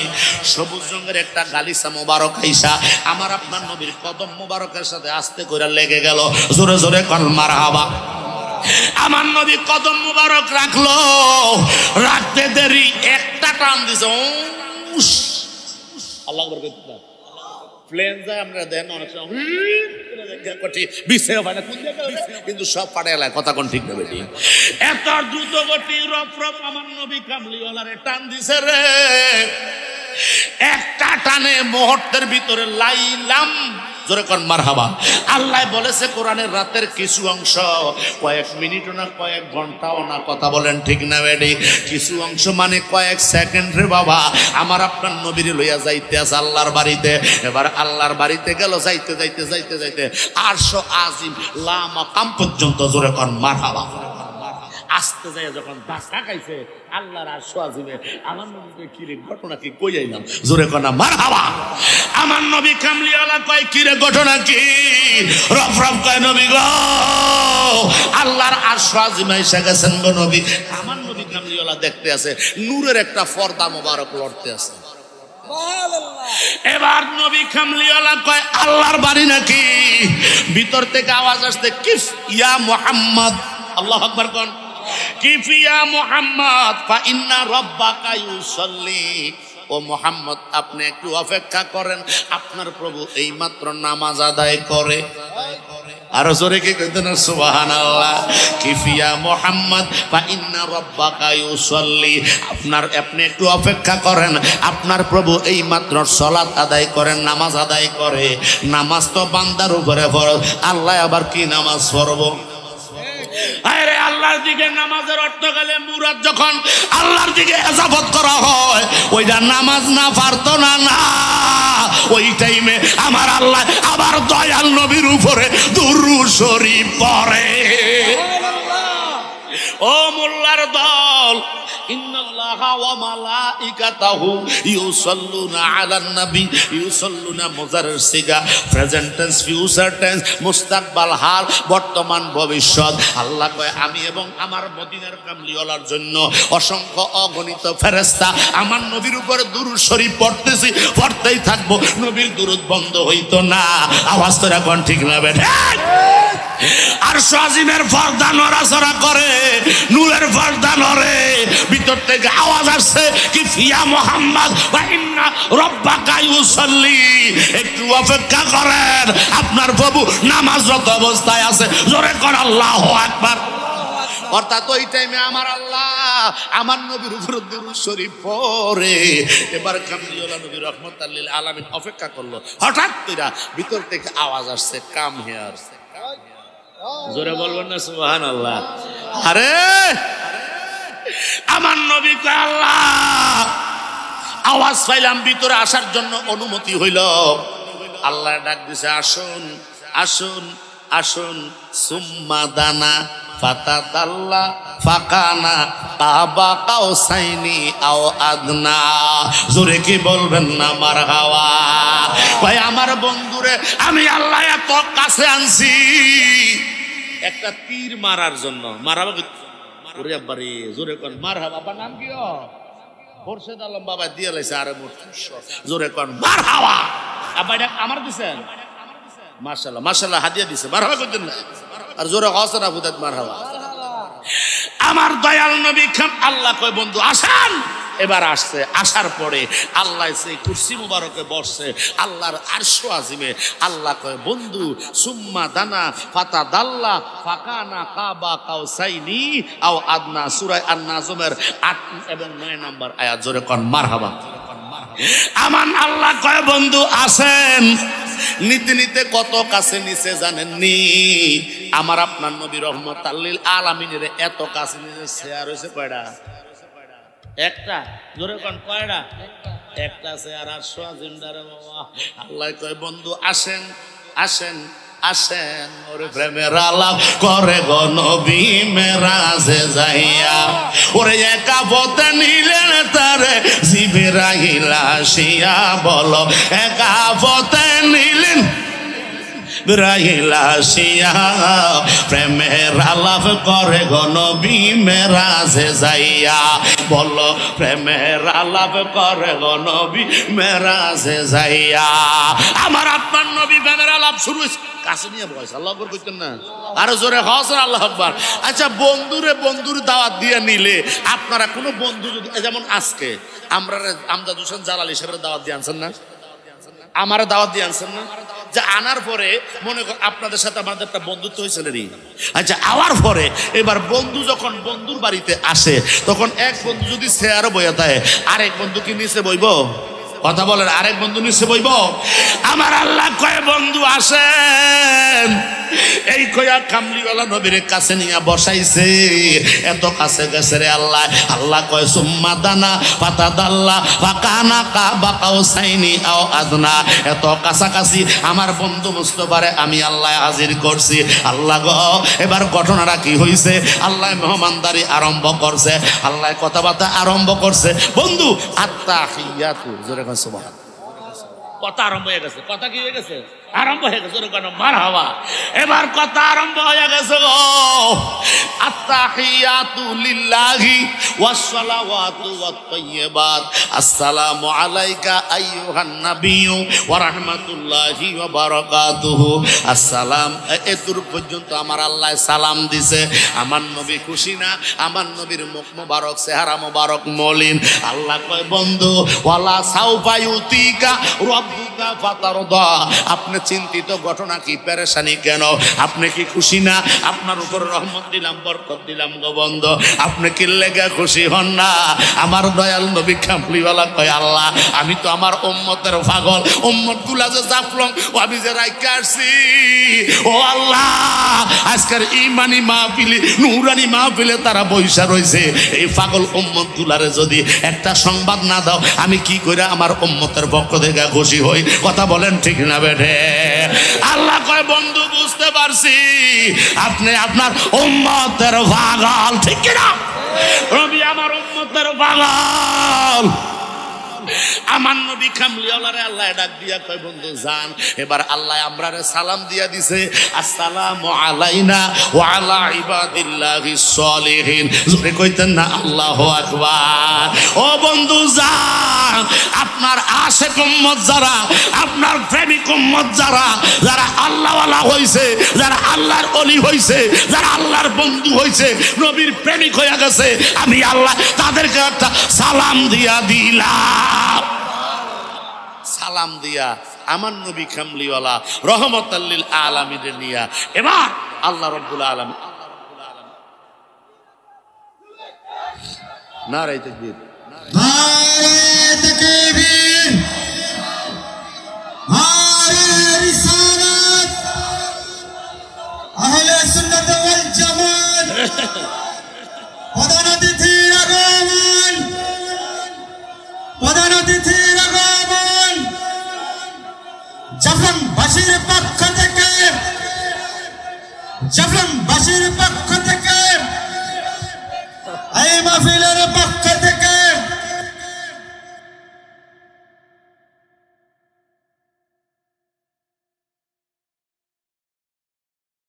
সবুজ রঙের একটা গালিচা মোবারক আইসা আমার আপনার নবীর কদম মোবারকের সাথে আস্তে করে লেগে গেল, জোরে জোরে কোন মারহাবা। আমার নবী কদম মুবারক রাখলো, রাখতে দেরি একটা টান দিছে, আল্লাহু আকবার। প্লেন যায় আমরা দেন অনেক সময় কিন্তু সব পাড়ে এলায়, কথা কোন ঠিক না বেটি? এত দ্রুত গতি রফ রফ আমার নবী কামলিওয়ালারে টান দিছে রে। একটা টানে মুহূর্তের ভিতরে লাইলাম, জোরে কোন মারহাবা। আল্লাহ বলেছে কোরআনের রাতের কিছু অংশ, কয়েক মিনিটও না, কয়েক ঘন্টাও না, কথা বলেন ঠিক না বেডি? কিছু অংশ মানে কয়েক সেকেন্ড রে বাবা। আমার আপনার নবীর লইয়া যাইতে আছে আল্লাহর বাড়িতে। এবার আল্লাহর বাড়িতে গেল, যাইতে যাইতে যাইতে যাইতে আরশ আজিম লা মাকাম পর্যন্ত, জোরে কোন মারহাবা। আসতে যায় যখন ধাক্কা খাইছে আল্লাহর আরশ আজিমে, আমার নবীকে কি রে ঘটনা কি কই আইলাম, জোরে কোন মারহাবা। আমার নবী কামলিওয়ালা কয় কি রে ঘটনা কি? রফ রফ কয় নবী গো আল্লাহর আরশ আজিমে এসে গেছেন গো নবী। আমার নবী কামলিওয়ালা দেখতে আছে নূরের একটা পর্দা মোবারক লড়তে আছে। এবার নবী কামলিওয়ালা কয় আল্লাহর বাড়ি নাকি? ভিতর থেকে আওয়াজ আসছে, কিফ ইয়া মুহাম্মদ, আল্লাহু আকবার কোন, কিফ ইয়া মুহাম্মদ ফা ইন্না রাব্বাকা ইউসাল্লি। ও মুহাম্মদ আপনি একটু অপেক্ষা করেন, আপনার প্রভু এইমাত্র নামাজ আদায় করে। আরো জোরে কি কইতেন সুবহানাল্লাহ। কিফ ইয়া মুহাম্মদ ফা ইন্না রাব্বাকা ইউসাল্লি, আপনি একটু অপেক্ষা করেন, আপনার প্রভু এইমাত্র সালাত আদায় করেন, নামাজ আদায় করে। নামাজ তো বান্দার উপরে ফরজ, আল্লাহ আবার কি নামাজ পড়ব? আরে আল্লাহর দিকে নামাজের অর্থ গেলে মুরাদ যখন আল্লাহর দিকে ইজাফত করা হয়, ওইটা নামাজ না পারতো না। না, ওই টাইমে আমার আল্লাহ আবার দয়াল নবীর উপরে দুরূদ শরীফ পড়ে। ও মোল্লার দল, ইন্নাল্লাহা ওয়া মালাইকাতাহু ইউসাল্লুনা আলান নবী, ইউসাল্লুনা মুজারর সিগা, প্রেজেন্ট টেন্স, ফিউচার টেন্স, মুস্তাকবাল হাল, বর্তমান ভবিষ্যৎ। আল্লাহ কয় আমি এবং আমার মদিনার কামলিওয়ালার জন্য অসংখ্য অগণিত ফেরেশতা আমার নবীর উপরে দুরূদ শরীফ পড়তেছি, পড়তেই থাকবো, নবীর দুরূদ বন্ধ হইতো না। আওয়াজ তো এখন ঠিক না বেটা? আরশ আজিমের পর্দা নড়াচড়া করে, নূরের পর্দা নড়ে। ভিতর থেকে আওয়াজ আসছে, কি ফিয়া মুহাম্মদ ওয়া ইন্না রাব্বাকা ইউসাল্লি, একটু অপেক্ষা করেন, আপনার প্রভু নামাজরত অবস্থায় আছে। জোরে কর আল্লাহু আকবার। অর্থাৎ ওই টাইমে আমার আল্লাহ আমার নবীর উপর দুরূদ শরীফ পড়ে। এবার কামলিওয়ালা নবী রাহমাতাল লিল আলামিন অপেক্ষা করলো, হঠাৎ করে ভিতর থেকে আওয়াজ আসছে, কাম হিয়ার। জোরে বলবেন না সুবহানাল্লাহ? আরে আমার নবী কয় আল্লাহ আওয়াজ পাইলাম, ভিতরে আসার জন্য অনুমতি হইল। আল্লাহ ডাক দিছে, আসুন আসুন আসুন। সুম্মা দানা ফাতাদাল্লা ফাকানা কাবা কাউসাইনি আও আদনা। জোরে কি বলবেন না মারহাবা? ভাই আমার বন্ধুরে আমি আল্লাহ এত কাছে আনছি একটা তীর মারার জন্য। মারাবা ওরে আব্বারে, জোরে কোন মারহাবা। আপনার নাম কি? খোরশেদ আলম বাবা দিয়ে লাইছে আরে মোট জোরে কোন মারহাবা আব্বা এটা আমার দিছেন মাশাআল্লাহ মাশাআল্লাহ হাদিয়া দিছে মারহাবা কইতেন না আর জোরে হাসানা ফুদাত মারহাবা আমার দয়াল নবী খান আল্লাহ কয় বন্ধু আসেন এবার আসছে আসার পরে আল্লাহ সেই কুরসি মুবারকে বসছে আল্লাহর আরশ আজিমে আল্লাহ কয় বন্ধু সুম্মা দানা ফাতা দাল্লা ফাকানা কাবা কাউসাইনি আও আদনা সূরা আন-নাজমের 8 এবং 9 নম্বর আয়াত জোরে কোন মারহাবা আমান আল্লাহ কয় বন্ধু আসেন নিতে নিতে কত কাছে নিচে জানেননি আমার আপনার নবী রহমাতুল লিল আলামিনের এত কাছে নিচে শেয়ার হইছে কয়টা একটা জোরে কোন কয়টা একটা শেয়ার আর সোয়াজিন্দারে বাবা আল্লাহ কয় বন্ধু আসেন আসেন আসেন ওরে প্রেমের আলাপ করে গো নবী মেরাজে যাইয়া ওরে একা পথে নিলেন তারে জিবরাইল আসিয়া বলো একা পথে নিলেন জিবরাইল আসিয়া প্রেমের আলাপ করে গো নবী মেরাজে যাইয়া বলো প্রেমের আলাপ করে গো নবী মেরাজে যাইয়া আমার আপনার নবী প্রেমের আলাপ শুরু হয়েছে কাছে নিয়ে বয়স আল্লাহ আকবার কইতেন না আরো জোরে হসর আল্লাহ আকবার আচ্ছা বন্ধুর দাওয়াত দিয়ে নিলে আপনারা কোনো বন্ধু যদি যেমন আজকে আমরা আমজাদ হোসেন জালালি সাহেবের দাওয়াত দিয়ে আনছেন না আমারে দাওয়াত দিয়ে আনছেন না যে আনার পরে মনে কর আপনাদের সাথে আমাদের একটা বন্ধুত্ব হয়েছিল রে আচ্ছা আওয়ার পরে এবার বন্ধু যখন বন্ধুর বাড়িতে আসে তখন এক বন্ধু যদি চেয়ারে বইয়া থাকে আরেক বন্ধু কি নিচে বইব কথা বলেন আরেক বন্ধু নিচে বইব আমার আল্লাহ কয় বন্ধু আসেন এই কয়া কামলিওয়ালা নবীর কাছে নিয়ে বসাইছে এত কাছে গেছে রে আল্লাহ আল্লাহ কয় সুম্মা দানা পাতা দাল্লা ফাকানা কাবা কাউসাইনি আও আদনা এত কাছাকাছি আমার বন্ধু মুস্তাফারে আমি আল্লাহ হাজির করছি আল্লাহ গো এবার ঘটনাটা কি হইছে আল্লাহ মেহমানদারি আরম্ভ করছে আল্লাহ কথাবার্তা আরম্ভ করছে বন্ধু আত্তাহিয়াতু জোরে কয় সুবহান কথা আরম্ভ হয়ে গেছে কথা কি হয়ে গেছে আরম্ভ হয়ে গেছে ওরকম মারহাবা এবার কথা আরম্ভ হয়ে গেছে গো আত্তাহিয়াতু লিল্লাহি ওয়াস সালাওয়াতু ওয়াত তাইয়্যিবাত আসসালামু আলাইকা আইয়ুহান নাবিয়্যু ওয়া রাহমাতুল্লাহি ওয়া বারাকাতুহু আসসালাম এতর পর্যন্ত আমার আল্লাহ সালাম দিছে আমার নবী খুশি না আমার নবীর মুখ মোবারক চেহারা মোবারক মলিন আল্লাহ কয় বন্ধু ওয়ালা সাউফা ইউতিকা রাব্বুকা ফাতারদা আপনি চিন্তিত ঘটনা কি পেরেশানি কেন আপনি কি খুশি না আপনার উপর রহমত দিলাম বরকত দিলাম গো বন্ধু আপনি কি লেগে খুশি হন না আমার দয়াল নবী কামলিওয়ালা কয় আল্লাহ আমি তো আমার উম্মতের পাগল উম্মতগুলা যে জাফলং ও আমি যে রাইখা আসছি ও আল্লাহ আজকের ইমানি মাহফিলে নূরানি মাহফিলে তারা বইসা রইছে এই পাগল উম্মতগুলারে যদি একটা সংবাদ না দাও আমি কি কইরা আমার উম্মতের পক্ষ থেকে খুশি হই কথা বলেন ঠিক না বেঠে আল্লাহ কয় বন্ধু বুঝতে পারছি আপনি আপনার উম্মতের পাগল ঠিক কি না রবি আমার উম্মতের পাগল আমার নবী কামলিওয়ালারে আল্লাহ ডাক দিয়া কয় বন্ধু যান এবার আল্লাহ আমরারে সালাম দিয়া দিছে আসসালামু আলাইনা ওয়া আলা ইবাদিল্লাহিস সলিহিন জোরে কইতেন না আল্লাহু আকবার ও বন্ধু যান আপনার আশিক উম্মত যারা আপনার প্রেমিক উম্মত যারা যারা আল্লাহওয়ালা হইছে যারা আল্লাহর ওলি হইছে যারা আল্লাহর বন্ধু হইছে নবীর প্রেমিক হয়ে গেছে আমি আল্লাহ তাদেরকে একটা সালাম দিয়া দিলাম সালাম দিয়া আমার নবী কামলিওয়ালা রহমাতুল লিল আলামিনের নিয়া এবার আল্লাহ রাব্বুল আলামিন নারে তাকবীর নারে তাকবীর নারে রিসালাত আহলে সুন্নাত ওয়াল জামাত প্রধান অতিথির আগমন প্রধান অতিথির আগমন জাফলংবাসীর পক্ষ থেকে জাফলংবাসীর পক্ষ থেকে এই মাহফিলের পক্ষ